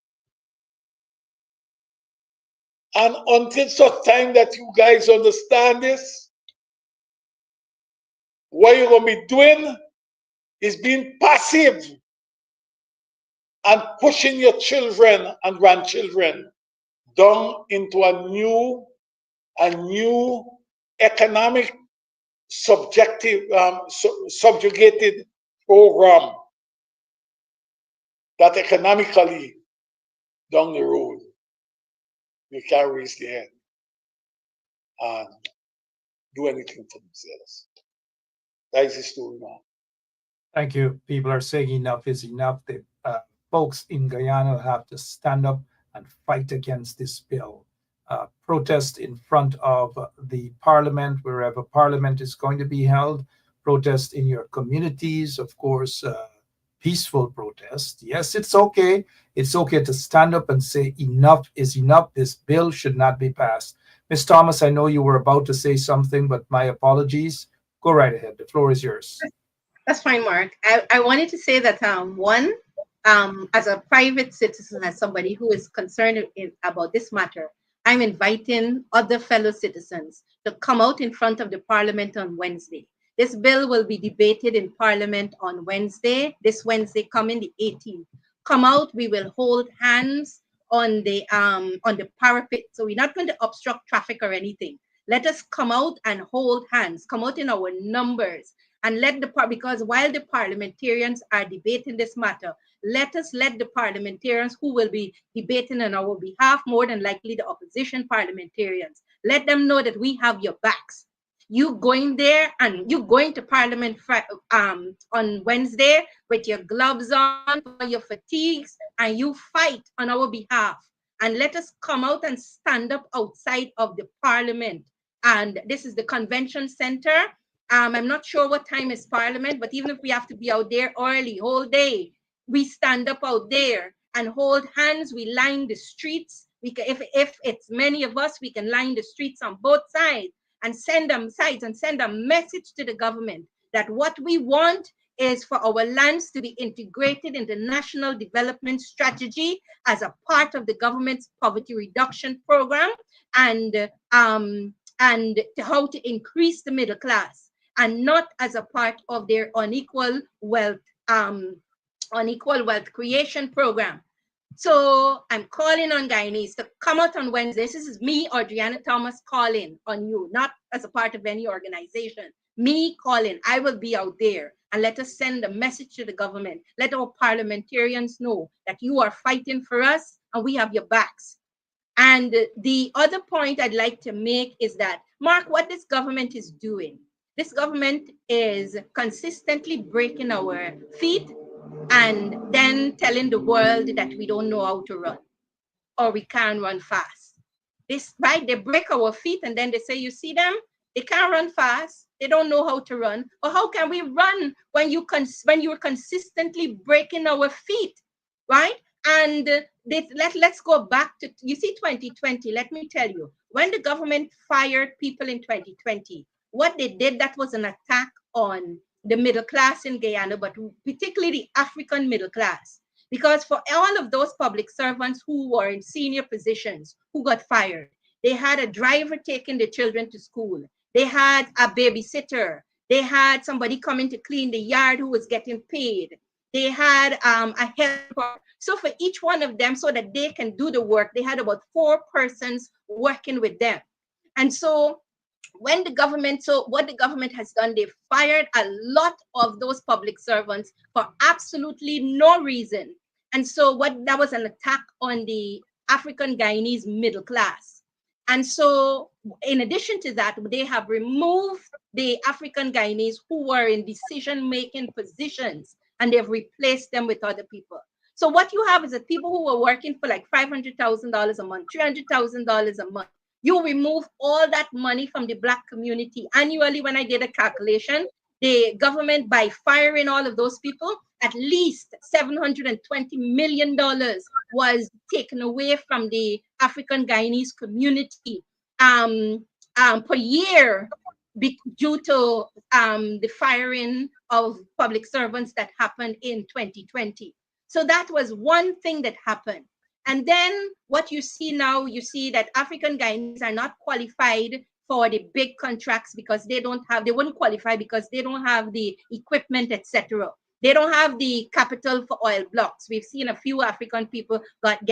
And until such time that you guys understand this, what you're going to be doing is being passive and pushing your children and grandchildren down into a new economic subjugated program that economically down the road they can't raise their head and do anything for themselves. That is the story now. Thank you. People are saying enough is enough. The folks in Guyana have to stand up and fight against this bill. Protest in front of the parliament, wherever parliament is going to be held. Protest in your communities, of course, peaceful protest. Yes, it's okay. It's okay to stand up and say enough is enough. This bill should not be passed. Ms. Thomas, I know you were about to say something, but my apologies. Go right ahead. The floor is yours. That's fine, Mark. I wanted to say that as a private citizen, as somebody who is concerned about this matter, I'm inviting other fellow citizens to come out in front of the parliament on Wednesday. This bill will be debated in parliament on Wednesday, this Wednesday coming, the 18th. Come out, we will hold hands on the parapet. So we're not going to obstruct traffic or anything. Let us come out and hold hands, come out in our numbers, and because while the parliamentarians are debating this matter, let the parliamentarians who will be debating on our behalf, more than likely the opposition parliamentarians, let them know that we have your backs. You going there and you going to parliament on Wednesday with your gloves on, your fatigues, and you fight on our behalf. And let us come out and stand up outside of the parliament. And this is the convention center. I'm not sure what time is parliament, but even if we have to be out there early, whole day, we stand up out there and hold hands. We line the streets. We can, if it's many of us, we can line the streets on both sides and send a message to the government that what we want is for our lands to be integrated in the national development strategy as a part of the government's poverty reduction program, and to how to increase the middle class, and not as a part of their unequal wealth creation program. So I'm calling on Guyanese to come out on Wednesday. This is me, Adriana Thomas, calling on you, not as a part of any organization. Me calling. I will be out there, and let us send a message to the government. Let our parliamentarians know that you are fighting for us and we have your backs. And the other point I'd like to make is that, Mark, what this government is doing, this government is consistently breaking our feet and then telling the world that we don't know how to run or we can't run fast. Right? They break our feet and then they say, you see them? They can't run fast. They don't know how to run. Or how can we run when you're consistently breaking our feet, right? And let's go back to, you see, 2020. Let me tell you, when the government fired people in 2020, what they did, that was an attack on the middle class in Guyana, but particularly the African middle class. Because for all of those public servants who were in senior positions who got fired, they had a driver taking the children to school. They had a babysitter. They had somebody coming to clean the yard who was getting paid. They had a helper. So for each one of them, so that they can do the work, they had about 4 persons working with them. And so what the government has done, they've fired a lot of those public servants for absolutely no reason. And so that was an attack on the African-Guyanese middle class. And so in addition to that, they have removed the African-Guyanese who were in decision-making positions, and they've replaced them with other people. So what you have is that people who were working for like $500,000 a month, $300,000 a month, you remove all that money from the Black community. Annually, when I did a calculation, the government, by firing all of those people, at least $720 million was taken away from the African-Guyanese community per year. due to the firing of public servants that happened in 2020. So that was one thing that happened. And then what you see now, you see that African Guyanese are not qualified for the big contracts because they wouldn't qualify because they don't have the equipment, etc. They don't have the capital for oil blocks. We've seen a few African people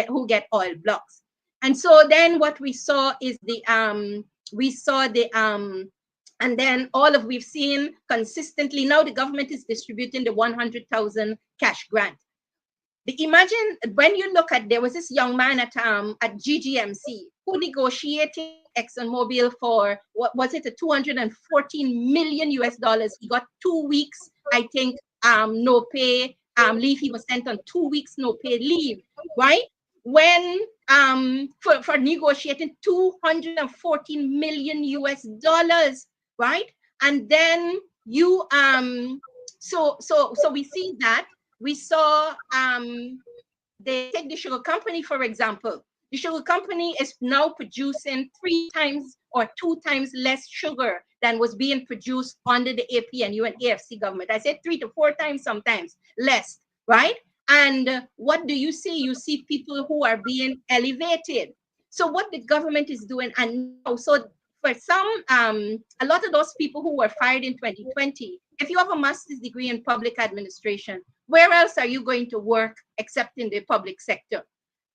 who get oil blocks. And so then what we saw is and then we've seen consistently, now the government is distributing the 100,000 cash grant. Imagine when you look at, there was this young man at GGMC who negotiated ExxonMobil for, what was it, a $214 million US. He got 2 weeks, I think, no pay leave. He was sent on 2 weeks no pay leave, right? When for negotiating $214 million US, right? And then you so we see that. We saw they take the sugar company, for example. The sugar company is now producing 3 times or 2 times less sugar than was being produced under the APNU and AFC government. I said 3 to 4 times sometimes less, right? And what do you see? You see people who are being elevated. So what the government is doing, and so for some, a lot of those people who were fired in 2020, if you have a master's degree in public administration, where else are you going to work except in the public sector?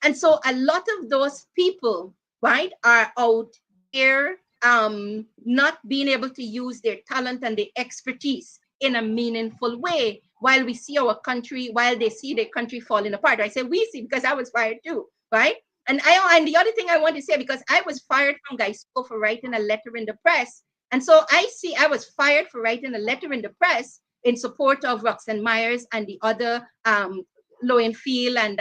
And so a lot of those people, right, are out there not being able to use their talent and their expertise in a meaningful way, while we see our country, while they see their country falling apart. I say we see because I was fired too, right? And the other thing I want to say, because I was fired from Guy School for writing a letter in the press. And so I was fired for writing a letter in the press in support of Roxanne Myers and the other Lowenfield and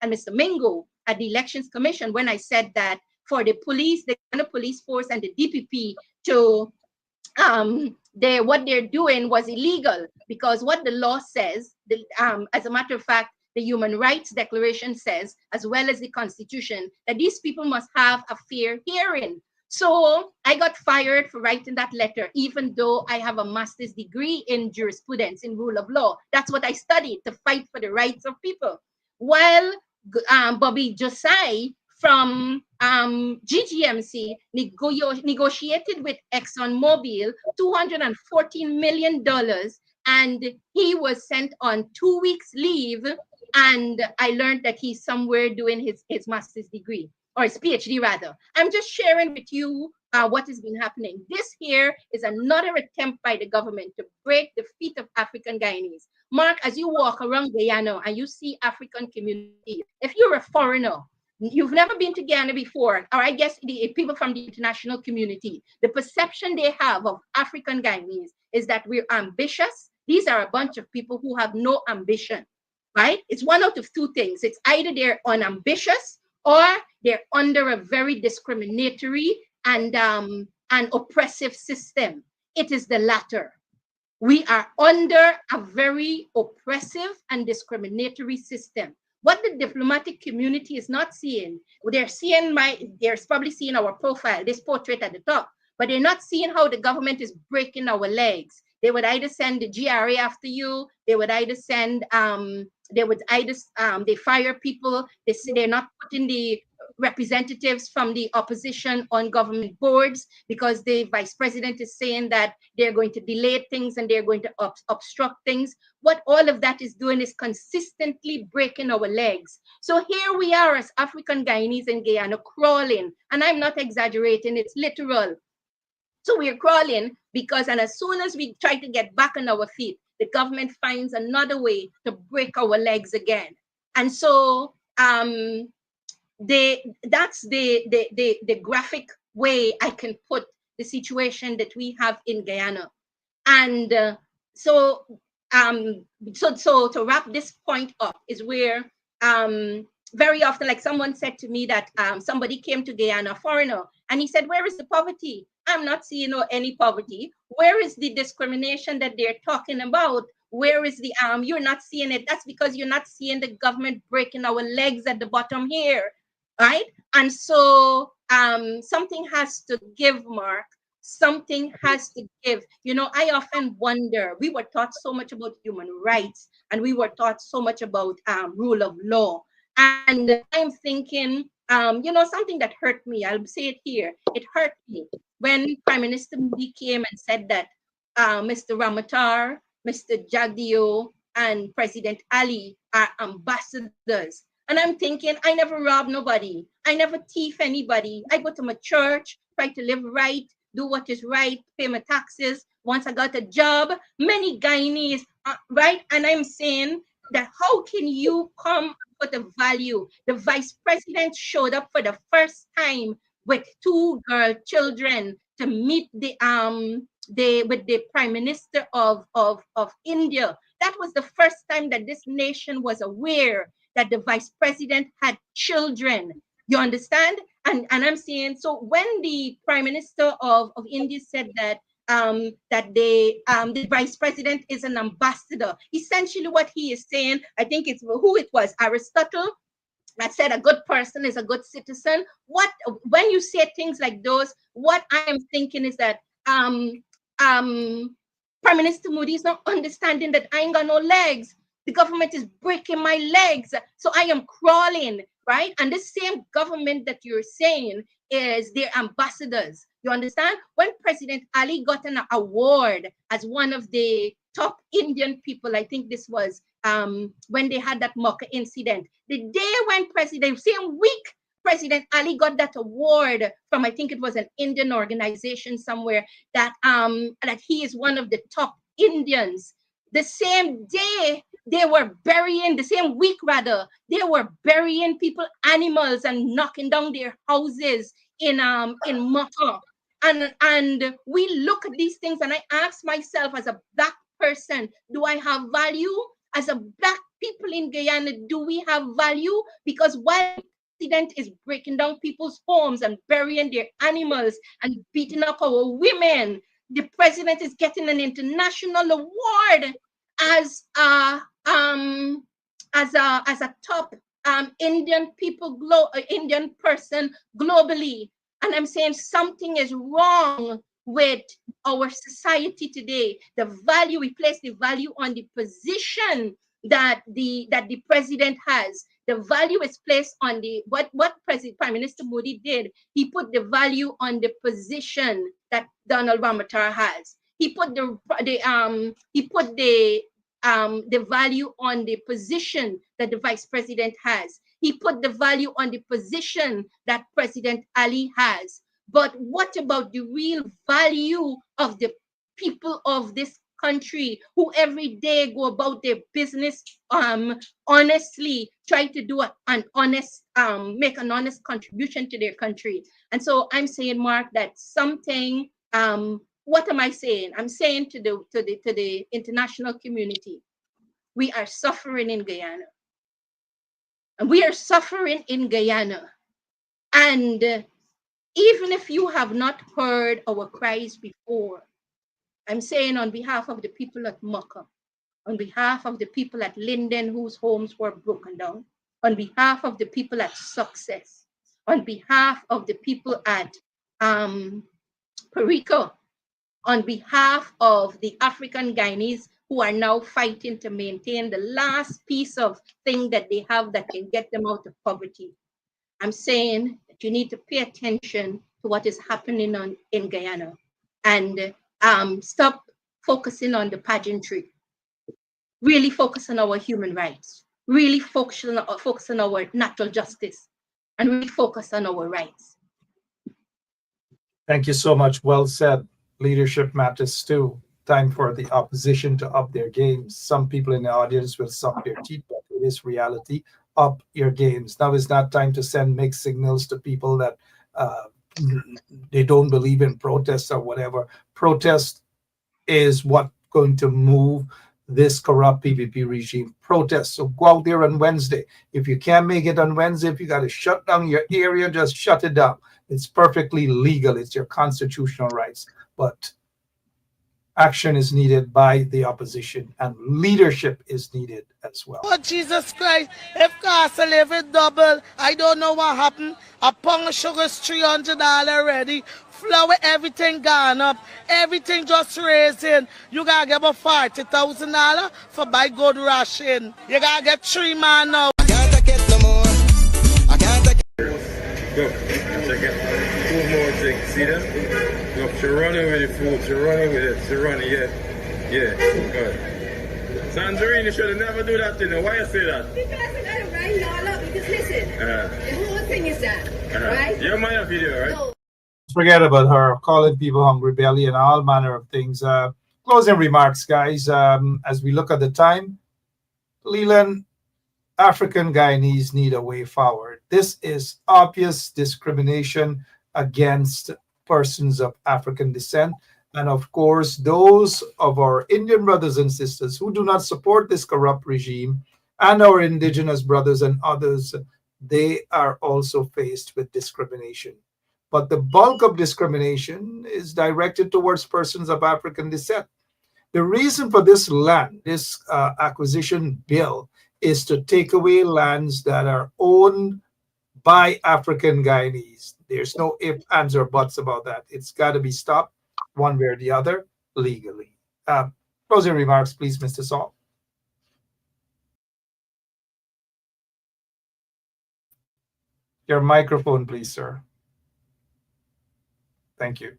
Mr. Mingo at the Elections Commission, when I said that for the police, the police force and the DPP to what they're doing was illegal, because what the law says, as a matter of fact, the Human Rights Declaration says, as well as the Constitution, that these people must have a fair hearing. So I got fired for writing that letter, even though I have a master's degree in jurisprudence, in rule of law. That's what I studied, to fight for the rights of people. While Bobby Josai from GGMC negotiated with ExxonMobil $214 million, and he was sent on 2 weeks leave, and I learned that he's somewhere doing his master's degree, or his PhD rather. I'm just sharing with you what has been happening. This here is another attempt by the government to break the feet of African Guyanese. Mark, as you walk around Guyana and you see African community, if you're a foreigner, you've never been to Guyana before, or I guess the people from the international community, the perception they have of African Guyanese is that we're ambitious. These are a bunch of people who have no ambition, right? It's one out of 2 things. It's either they're unambitious or they're under a very discriminatory and oppressive system. It is the latter. We are under a very oppressive and discriminatory system. What the diplomatic community is not seeing, they're probably seeing our profile, this portrait at the top, but they're not seeing how the government is breaking our legs. They would either send the GRA after you, they would either send, they fire people, they say they're not putting the representatives from the opposition on government boards because the vice president is saying that they're going to delay things and they're going to obstruct things. What all of that is doing is consistently breaking our legs. So here we are as African Guyanese in Guyana crawling, and I'm not exaggerating, it's literal. So we're crawling because, and as soon as we try to get back on our feet, the government finds another way to break our legs again. And so that's the graphic way I can put the situation that we have in Guyana. And so to wrap this point up is where very often, like someone said to me that somebody came to Guyana, a foreigner, and he said, where is the poverty? I'm not seeing any poverty. Where is the discrimination that they're talking about? Where is the you're not seeing it? That's because you're not seeing the government breaking our legs at the bottom here, right? And so something has to give, Mark. something has to give. You know, I often wonder, we were taught so much about human rights, and we were taught so much about rule of law. And I'm thinking, you know, something that hurt me, I'll say it here, it hurt me when Prime Minister Modi came and said that Mr. Ramatar, Mr. Jagdeo, and President Ali are ambassadors. And I'm thinking, I never rob nobody. I never thief anybody. I go to my church, try to live right, do what is right, pay my taxes. Once I got a job, many Guyanese, right? And I'm saying that how can you come for the value? The vice president showed up for the first time with 2 girl children to meet the with the Prime Minister of India. That was the first time that this nation was aware that the vice president had children. You understand? And I'm saying, so when the Prime Minister of India said that that the vice president is an ambassador, essentially what he is saying, I think it's who it was, Aristotle, that said a good person is a good citizen. What when you say things like those, what I am thinking is that Prime Minister Modi is not understanding that I ain't got no legs. The government is breaking my legs, so I am crawling, right? And the same government that you're saying is their ambassadors. You understand? When President Ali got an award as one of the top Indian people, I think this was when they had that Mocha incident. The day when same week, President Ali got that award from, I think it was an Indian organization somewhere, that that he is one of the top Indians. The same day they were burying, the same week rather, they were burying people, animals, and knocking down their houses in Mocha. And we look at these things, and I ask myself, as a Black person, do I have value? As a Black people in Guyana, do we have value? Because while the president is breaking down people's homes and burying their animals and beating up our women, the president is getting an international award as a top Indian Indian person globally. And I'm saying something is wrong with our society today. The value, we place the value on the position that the president has. The value is placed on the what Prime Minister Modi did. He put the value on the position that Donald Ramatar has. He put the value on the position that the vice president has. He put the value on the position that President Ali has. But what about the real value of the people of this country who every day go about their business honestly, try to do an honest, make an honest contribution to their country? And so I'm saying, Mark, that something, what am I saying? I'm saying to the international community, we are suffering in Guyana. And we are suffering in Guyana. And even if you have not heard our cries before, I'm saying on behalf of the people at Mocha, on behalf of the people at Linden whose homes were broken down, on behalf of the people at Success, on behalf of the people at Perico, on behalf of the African-Guyanese who are now fighting to maintain the last piece of thing that they have that can get them out of poverty. I'm saying that you need to pay attention to what is happening in Guyana and stop focusing on the pageantry. Really focus on our human rights. Really focus on our natural justice, and really focus on our rights. Thank you so much. Well said. Leadership matters too. Time for the opposition to up their games. Some people in the audience will suck their teeth, but it is reality. Up your games. Now is not time to send mixed signals to people that they don't believe in protests or whatever. Protest is what going to move this corrupt PPP regime. Protest. So go out there on Wednesday. If you can't make it on Wednesday, if you got to shut down your area, just shut it down. It's perfectly legal. It's your constitutional rights. But action is needed by the opposition, and leadership is needed as well. Oh, Jesus Christ, if cost of living double, I don't know what happened. A pound of sugar is $300 already. flour, everything gone up. Everything just raising. You gotta get about $40,000 for buy good ration. You gotta get 3 man now. I can't take it no more. I can't take it. Go. Check it. 2 more things. See that? Look, she's running with the food. She's running with it. She's running, yeah. Yeah, good. Sandrine, you should never do that, you know. Why you say that? Because I gotta write it all up. Because listen, the whole thing is that, right? You're my video, right? No. Forget about her calling people hungry belly and all manner of things. Closing remarks, guys. As we look at the time, Leland, African-Guyanese need a way forward. This is obvious discrimination against persons of African descent. And of course, those of our Indian brothers and sisters who do not support this corrupt regime and our indigenous brothers and others, they are also faced with discrimination. But the bulk of discrimination is directed towards persons of African descent. The reason for this land, this acquisition bill, is to take away lands that are owned by African Guyanese. There's no ifs, ands, or buts about that. It's got to be stopped one way or the other legally. Closing remarks, please, Mr. Saul. Your microphone, please, sir. Thank you.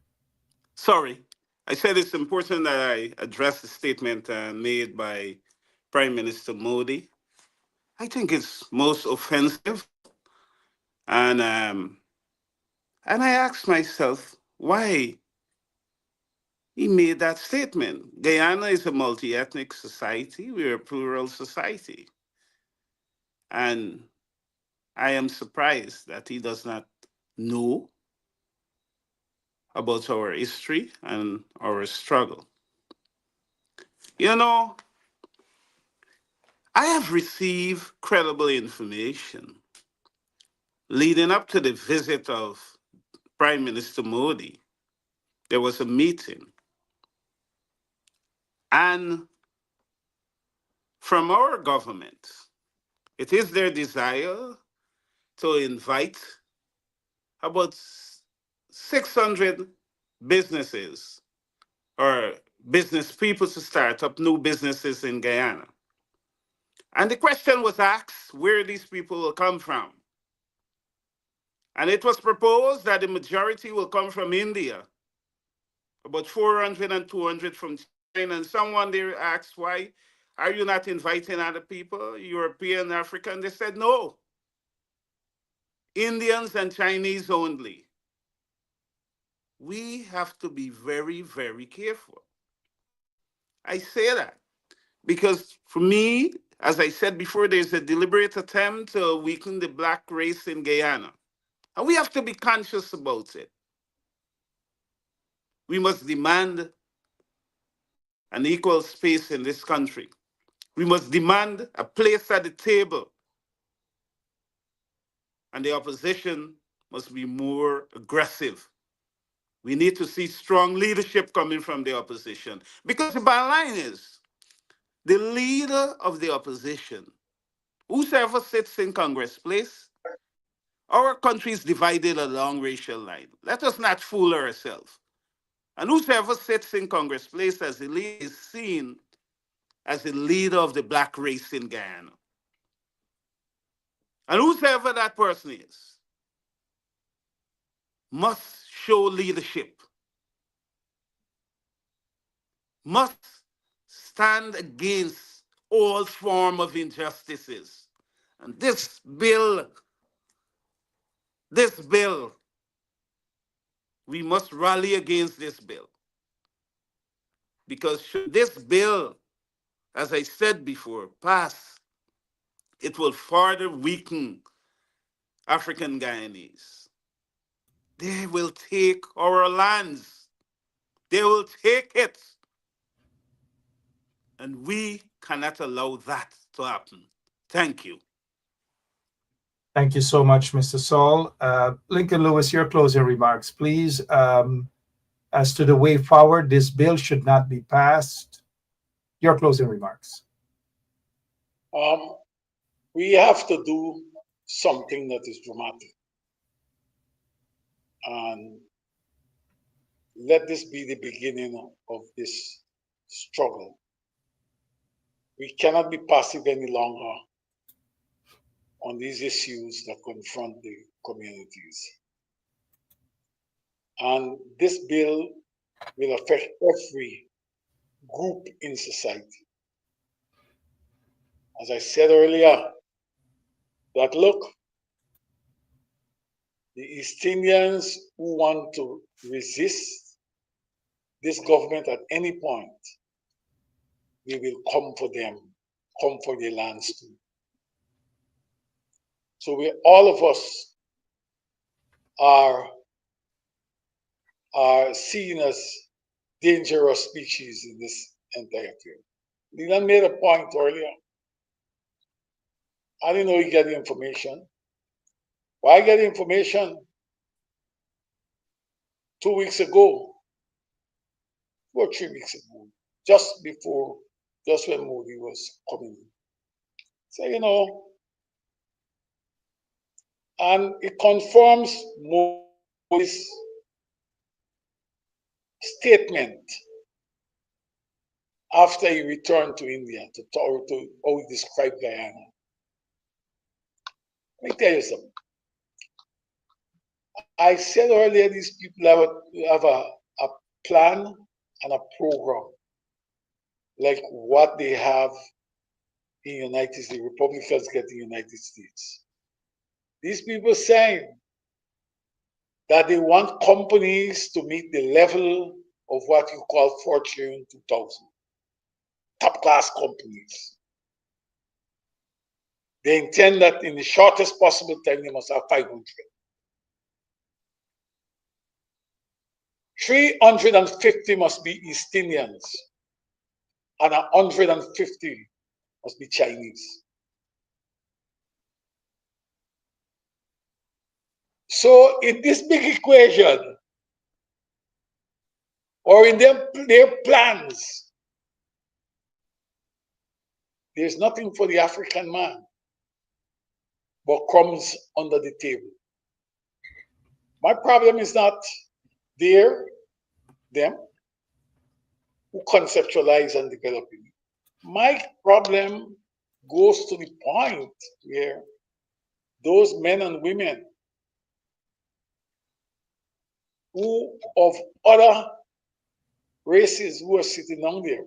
Sorry. I said it's important that I address the statement made by Prime Minister Modi. I think it's most offensive. And I asked myself why he made that statement. Guyana is a multi-ethnic society. We're a plural society. And I am surprised that he does not know about our history and our struggle. You know, I have received credible information leading up to the visit of Prime Minister Modi. There was a meeting. And from our government, it is their desire to invite about 600 businesses or business people to start up new businesses in Guyana. And the question was asked where these people will come from. And it was proposed that the majority will come from India, about 400 and 200 from China. And someone there asked, why are you not inviting other people, European, African? They said, no, Indians and Chinese only. We have to be very, very careful. I say that because for me, as I said before, there's a deliberate attempt to weaken the black race in Guyana. And we have to be conscious about it. We must demand an equal space in this country. We must demand a place at the table. And the opposition must be more aggressive. We need to see strong leadership coming from the opposition. Because the bottom line is, the leader of the opposition, whosoever sits in Congress place, our country is divided along racial line. Let us not fool ourselves. And whosoever sits in Congress place as a leader is seen as the leader of the black race in Guyana. And whosoever that person is must show leadership, must stand against all form of injustices. And this bill, we must rally against this bill. Because should this bill, as I said before, pass, it will further weaken African Guyanese. They will take our lands. They will take it. And we cannot allow that to happen. Thank you. Thank you so much, Mr. Saul. Lincoln Lewis, your closing remarks, please. As to the way forward, this bill should not be passed. Your closing remarks. We have to do something that is dramatic. And let this be the beginning of this struggle. We cannot be passive any longer on these issues that confront the communities. And this bill will affect every group in society. As I said earlier, that look, the East Indians who want to resist this government at any point, we will come for them, come for their lands too. So all of us are seen as dangerous species in this entire field. Leland made a point earlier. I didn't know he got the information. Why get information 2 weeks ago, or 3 weeks ago, just when Modi was coming in. So, you know, and it confirms Modi's statement after he returned to India to how he described Guyana. Let me tell you something. I said earlier, these people have a plan and a program, like what they have in the United States, the Republicans get in the United States. These people saying that they want companies to meet the level of what you call Fortune 2000, top class companies. They intend that in the shortest possible time, they must have 500. 350 must be East Indians, and 150 must be Chinese. So in this big equation, or in their plans, there's nothing for the African man but crumbs under the table. My problem is not them who conceptualize and develop it. My problem goes to the point where those men and women who of other races who are sitting down there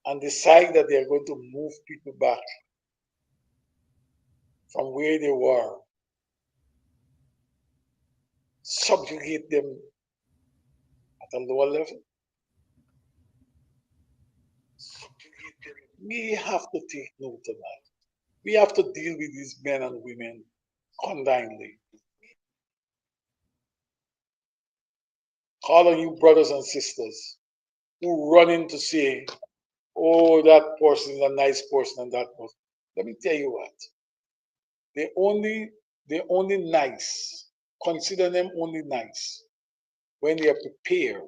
and decide that they are going to move people back from where they were, subjugate them at a lower level. We have to take note of that. We have to deal with these men and women condignly. Call on you brothers and sisters who run in to say, oh, that person is a nice person and that person. Let me tell you what. They're only nice. Consider them only nice when they are prepared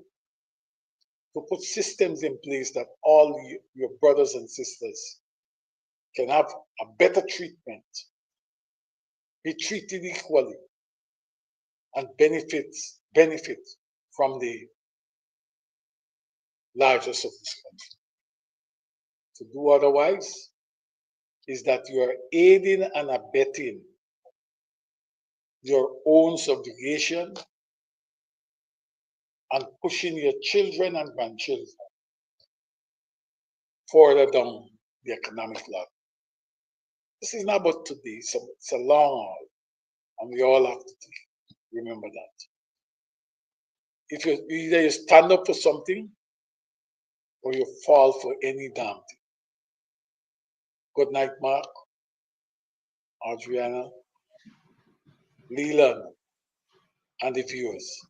to put systems in place that all your brothers and sisters can have a better treatment, be treated equally, and benefit from the largest of this country. To do otherwise is that you are aiding and abetting your own subjugation and pushing your children and grandchildren further down the economic ladder. This is not about today, it's a long haul, and we all have to remember that. If either you stand up for something or you fall for any damn thing. Good night, Mark, Adriana, Leland, and the viewers.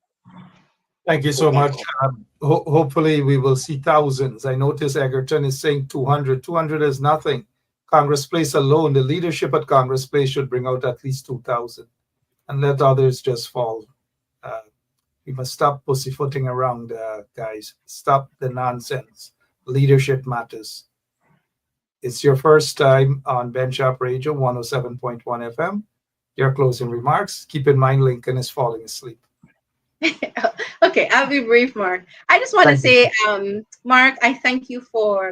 Thank you so much. Hopefully we will see thousands. I notice Egerton is saying 200. 200 is nothing. Congress Place alone, the leadership at Congress Place should bring out at least 2,000 and let others just fall. We must stop pussyfooting around, guys. Stop the nonsense. Leadership matters. It's your first time on Bench Up Radio 107.1 FM. Your closing remarks. Keep in mind Lincoln is falling asleep. Okay, I'll be brief, Mark. I just want to say, Mark, I thank you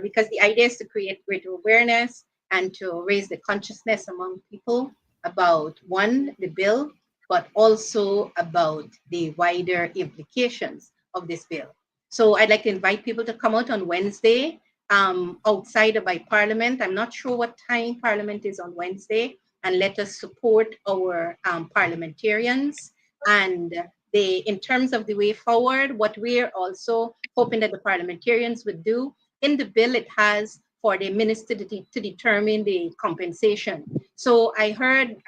because the idea is to create greater awareness and to raise the consciousness among people about one, the bill, but also about the wider implications of this bill. So I'd like to invite people to come out on Wednesday outside of by Parliament. I'm not sure what time Parliament is on Wednesday, and let us support our parliamentarians. And in terms of the way forward, what we're also hoping that the parliamentarians would do, in the bill it has for the minister to determine the compensation. So I heard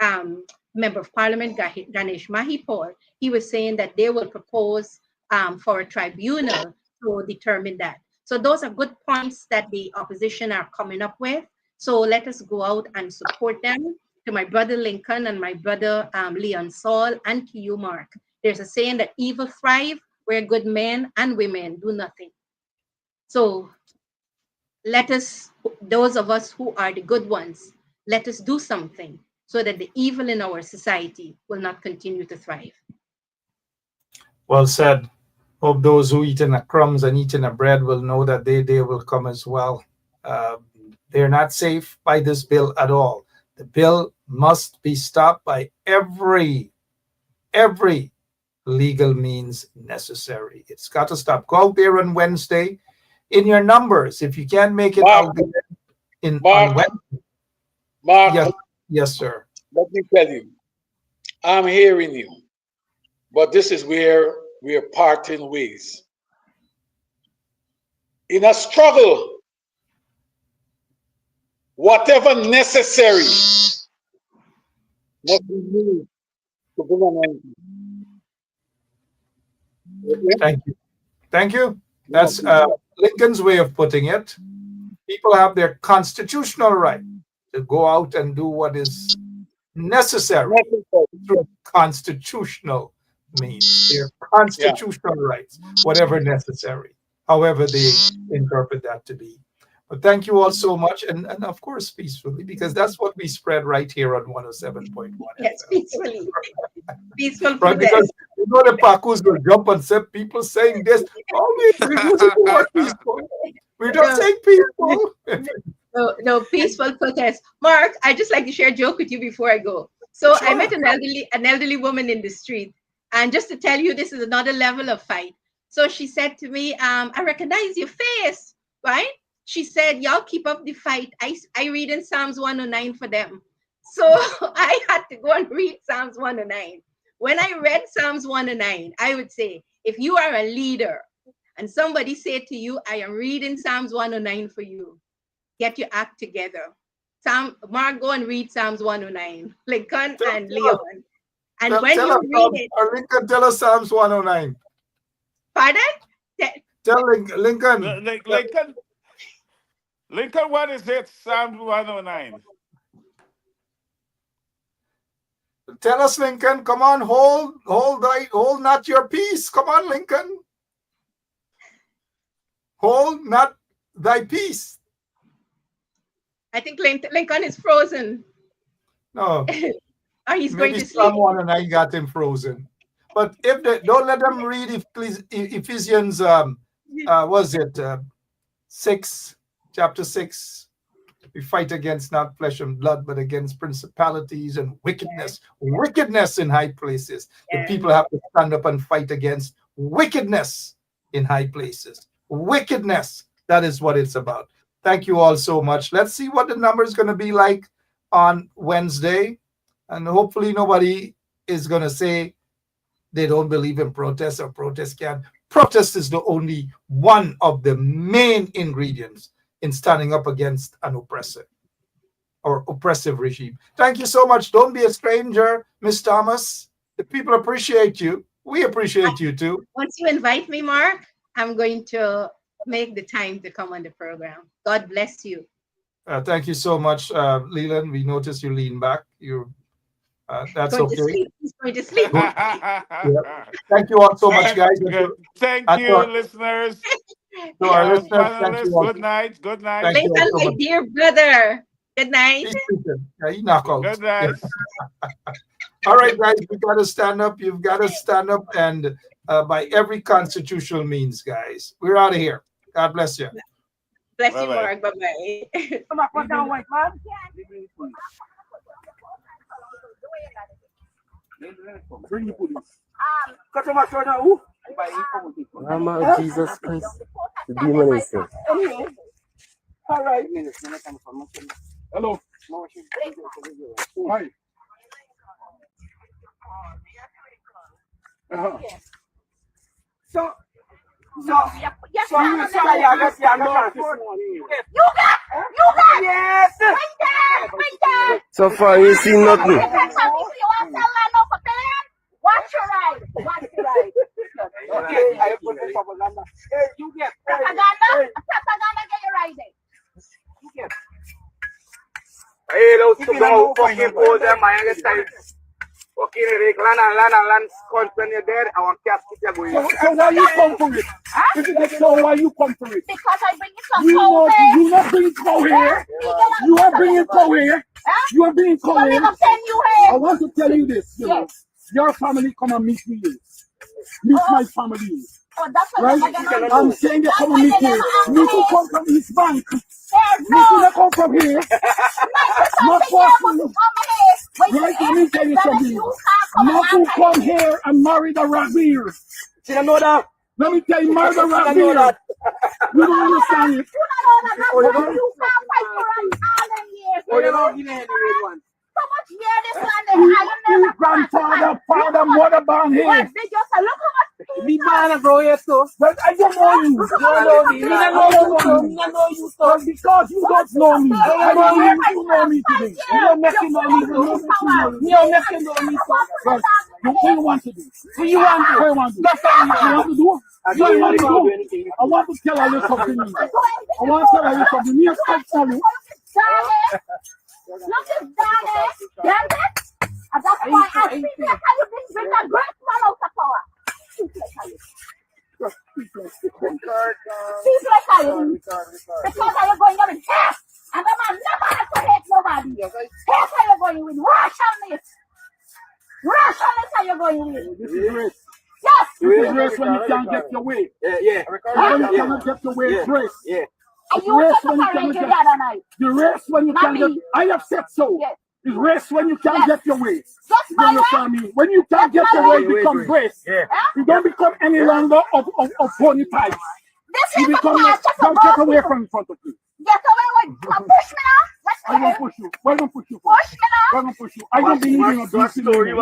Member of Parliament Ganesh Mahipur, he was saying that they will propose for a tribunal to determine that. So those are good points that the opposition are coming up with. So let us go out and support them. To my brother Lincoln and my brother Leon Saul, and to you, Mark. There's a saying that evil thrive where good men and women do nothing. So let us, those of us who are the good ones, let us do something so that the evil in our society will not continue to thrive. Well said. Hope those who eat in the crumbs and eat in the bread will know that their day will come as well. They're not safe by this bill at all. The bill must be stopped by every legal means necessary. It's got to stop. Go out there on Wednesday in your numbers. If you can't make it out there on Wednesday. Mark, yes, sir. Let me tell you, I'm hearing you, but this is where we are parting ways. In a struggle, whatever necessary must be used to bring an end. Okay? Thank you. Thank you. That's Lincoln's way of putting it. People have their constitutional right to go out and do what is necessary through constitutional means. Their constitutional rights, whatever necessary, however they interpret that to be. But thank you all so much, and of course peacefully, because that's what we spread right here on 107.1. Yes, peacefully. Peaceful Right, because you know the Pacus will jump and say people saying this. Oh, we use it more peaceful. We don't say peaceful. No, peaceful protest. Mark, I just like to share a joke with you before I go. So Sure. I met an elderly woman in the street, and just to tell you, this is another level of fight. So she said to me, I recognize your face, right? She said, y'all keep up the fight. I read in Psalms 109 for them. So I had to go and read Psalms 109. When I read Psalms 109, I would say, if you are a leader and somebody said to you, I am reading Psalms 109 for you, get your act together. Mark, go and read Psalms 109. Lincoln and Leon. And when you read it. Lincoln, tell us Psalms 109. Pardon? Tell Lincoln. Lincoln, what is it? Psalm 109. Tell us, Lincoln. Come on, hold not your peace. Come on, Lincoln. Hold not thy peace. I think Lincoln is frozen. No. Or he's Maybe going to sleep. Someone and I got him frozen. But if they don't let them read Ephesians, was it 6? Chapter 6, we fight against not flesh and blood, but against principalities and wickedness in high places. The people have to stand up and fight against wickedness in high places. Wickedness, that is what it's about. Thank you all so much. Let's see what the number is going to be like on Wednesday. And hopefully nobody is going to say they don't believe in protest or protest can. Protest is the only one of the main ingredients in standing up against an oppressor or oppressive regime. Thank you so much. Don't be a stranger, Miss Thomas. The people appreciate you. We appreciate you too. Once you invite me, Mark, I'm going to make the time to come on the program. God bless you. Thank you so much, Leland. We noticed you lean back. That's going okay. To sleep. He's going to sleep. Yeah. Thank you all so much, guys. Thank you, listeners. To our listeners, thank you all. Good night. Good night. Lincoln, my dear brother. Good night. Yeah, you knock out. Good night. All right, guys, we got to stand up. You've got to stand up and by every constitutional means, guys. We're out of here. God bless you. Bless you, Bye-bye. Mark. Bye-bye. Come back, put down white man. Bring the police. Cut him out now. Who? Mama of Jesus Christ, the demon is here. Anyway. All right. Hello. Hi. So you got yes. So far, you see nothing. Watch your ride. Watch your ride. Okay, I put the propaganda. Hey, you get Propaganda? Propaganda get your ride. You get. Hey, those two go fucking hold them, my style. Fucking Rick, land, sconce when you're dead, I want casket you're going. So why you come for it? If you get so why you come for it? Because I bring you some cow here. You not bringing cow here. You are bringing cow here. You are bringing cow here. I want to tell you this. You know, your family come and meet me here. Meet my family. Oh, that's what right? I'm saying they come and meet me. Me to come from East Bank. Me to come from here. Not possible. Right, let me tell you something. Not to come here and marry the Rabbir. You know that? Let me tell you, marry the Rabbir. You don't understand it. You can't fight for all them years. Oh, you don't give me any red one. So much year this land. His grandfather, father, mother born here. What? They just look how much. Me born and grow here too. But I don't know you. You don't know me. I don't know you. Because you don't know me. I know you know me today. You don't make you know me. You don't make you know me. But what do you want to do? What do you want to do? What do you want to do? That's all you want to do. You want to do? I want to tell you something. I want to tell you something. Yes, I tell you. Look at that, damn it! And that's why I think like how you bring that great man out of power. Speak like how you because how you going to win hate. And the man never has to hate nobody. Hate how you going to win. Rationalist. Rationalist how you going to win. This is race. Yes. This is race when you can't get your way. Yeah. When you cannot get your way, it's race. Yeah. And you race when you can't get the other night. The race when you can't get. I have said so. Yes. It's race when you can't get your way. Just You understand me? When you can't get your way, it becomes race. You don't become any longer of pony types. You become don't get away from in front of you. Get away with push me now. I don't push you. Why don't push you? Push me now. Why don't push you? I don't believe in abusing women.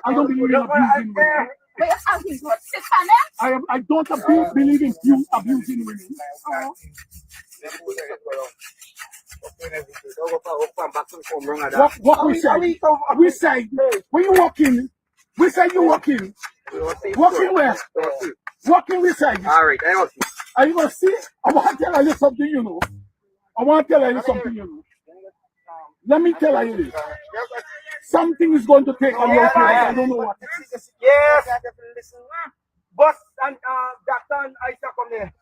I don't believe in abusing women. I don't believe in you abusing women. What we say when you walk in, we say you walk in. Walk in where? Walk in we say. All right, are you gonna see? I want to tell you something, you know. Let me tell you this. Something is going to take on your case. I don't know what. Yes. Boss and Doctor and Isa come there.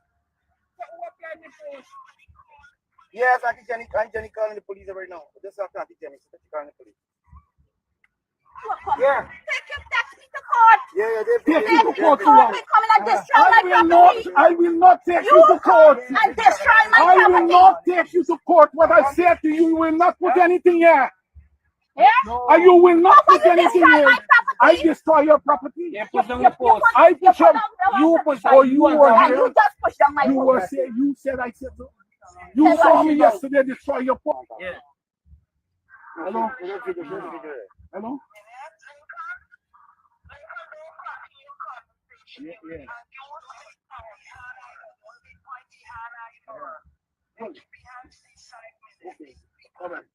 Yes, Auntie Jenny calling the police right now. Just after Auntie Jenny, she's calling the police. Yeah. Take your taxi to court. Yeah, they take you to court. I will not take you to court. And destroy my I will property. not take you to court. What I said to you, you will not put anything here. Yeah? And you will not put anything here. I destroy your property. Yeah, push down the post. I push up. You push. Oh, you were here. You just push down my post. You said I said so. You saw me yesterday destroy your post. Yeah. Hello? Hello? Yeah. Okay. All right.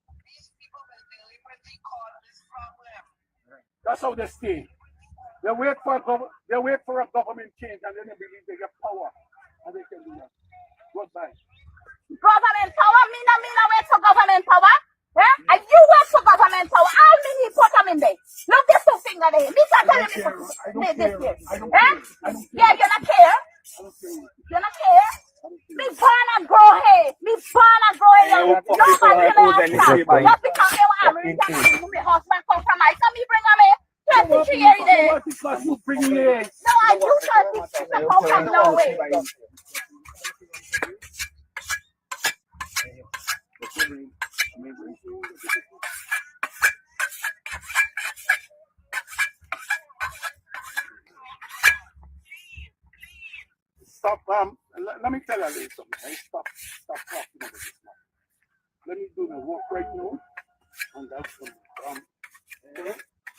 That's how they stay. They wait for a government change and then they believe they get power and they can do that. Goodbye. Government power? Me no wait for government power. Yeah? And you wait for government power. All me need put them in there. Look this two finger there. Me can't tell you this here. Yeah, you not care. You not care. Me born and grow here. Me born and grow here. Nobody will just because they were American. My husband come from Ice and me bring them here. 23 years there. Because you bring me here. No, I use come no way. Stop, let me tell you something. Right? Stop talking about this now. Let me do the work right now. And that's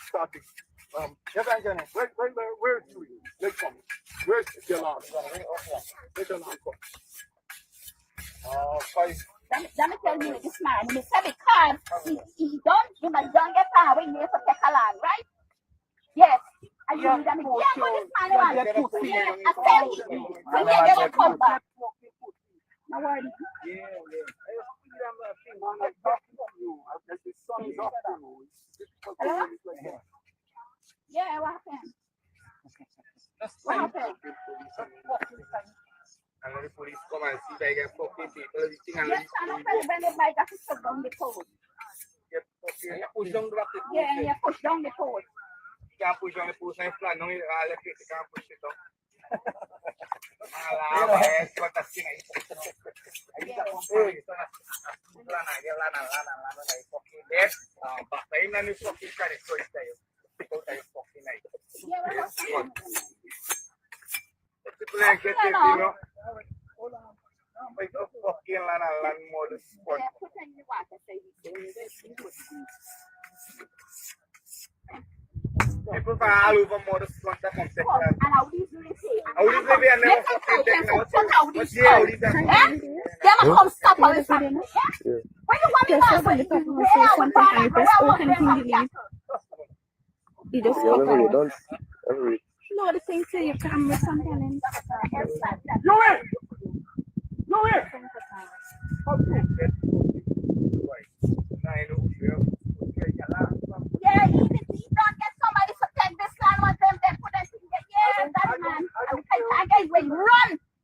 starting. Where's you? Let's come. Where's the alarm? Let the alarm come. Let me tell you this man. He said because he don't get time when you have to take a land, right? Yes. And you need them. Yeah, but this man wants to I tell you. So yeah, they will come back. No worries. Hello? Yeah, what happened? What happened? And when the police come and see if I get fucking people, everything and yes, I'm not telling when they might have to shut down the pole. push down the Yeah, yeah, push down the pole. You can't push on the post and flat, no, you can't push it down. People from all over Modus want to come take land. And how these live here. How these live here and never fucking take now. But yeah, how these are. They must come stop all this. When you want to pass, when you You just go out. No, the thing to your camera something. You in! You in! Yeah, even if you don't get somebody to take this land, what them they put it in the that man. And guys, when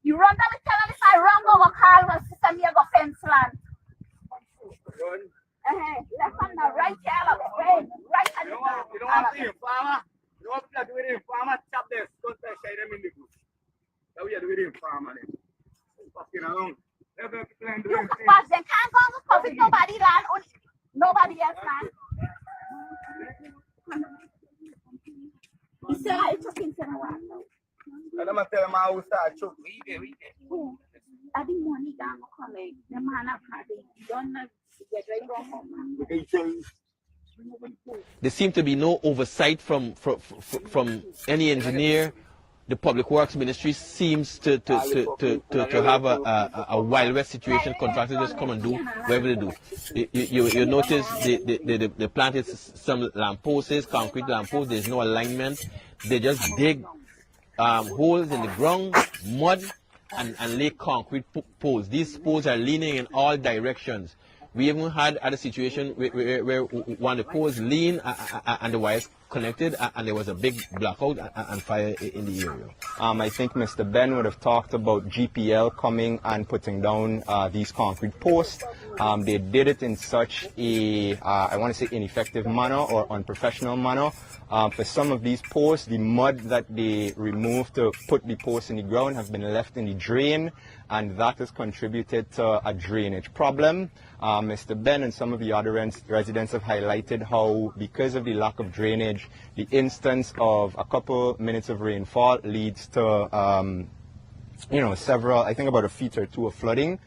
you run down the tell them if I run over Carl and sister me go fence land. Left on the right here, right on the You don't want to see a farmer? You don't want to do it in farmer? Chop this, don't shade them in the bush. Now we are doing it in farmer then. Fucking around. You pass, they can't go because it's nobody land, nobody else land. He said I took him to the water. I'm going to tell him how to start choke. I didn't want to go collect. The man have had it. Don't get ready to go home. There seemed to be no oversight from any engineer. The Public Works Ministry seems to have a Wild West situation. Contractors just come and do whatever they do. You notice they planted some lampposts, concrete lampposts. There's no alignment. They just dig holes in the ground, mud, and lay concrete poles. These poles are leaning in all directions. We even had a situation where one of the poles leaned and the wires connected, and there was a big blackout and fire in the area. I think Mr. Ben would have talked about GPL coming and putting down these concrete posts. They did it in such a, I want to say, ineffective manner or unprofessional manner. For some of these posts, the mud that they removed to put the posts in the ground have been left in the drain, and that has contributed to a drainage problem. Mr. Ben and some of the other residents have highlighted how, because of the lack of drainage, the instance of a couple minutes of rainfall leads to, several, I think about a feet or two of flooding.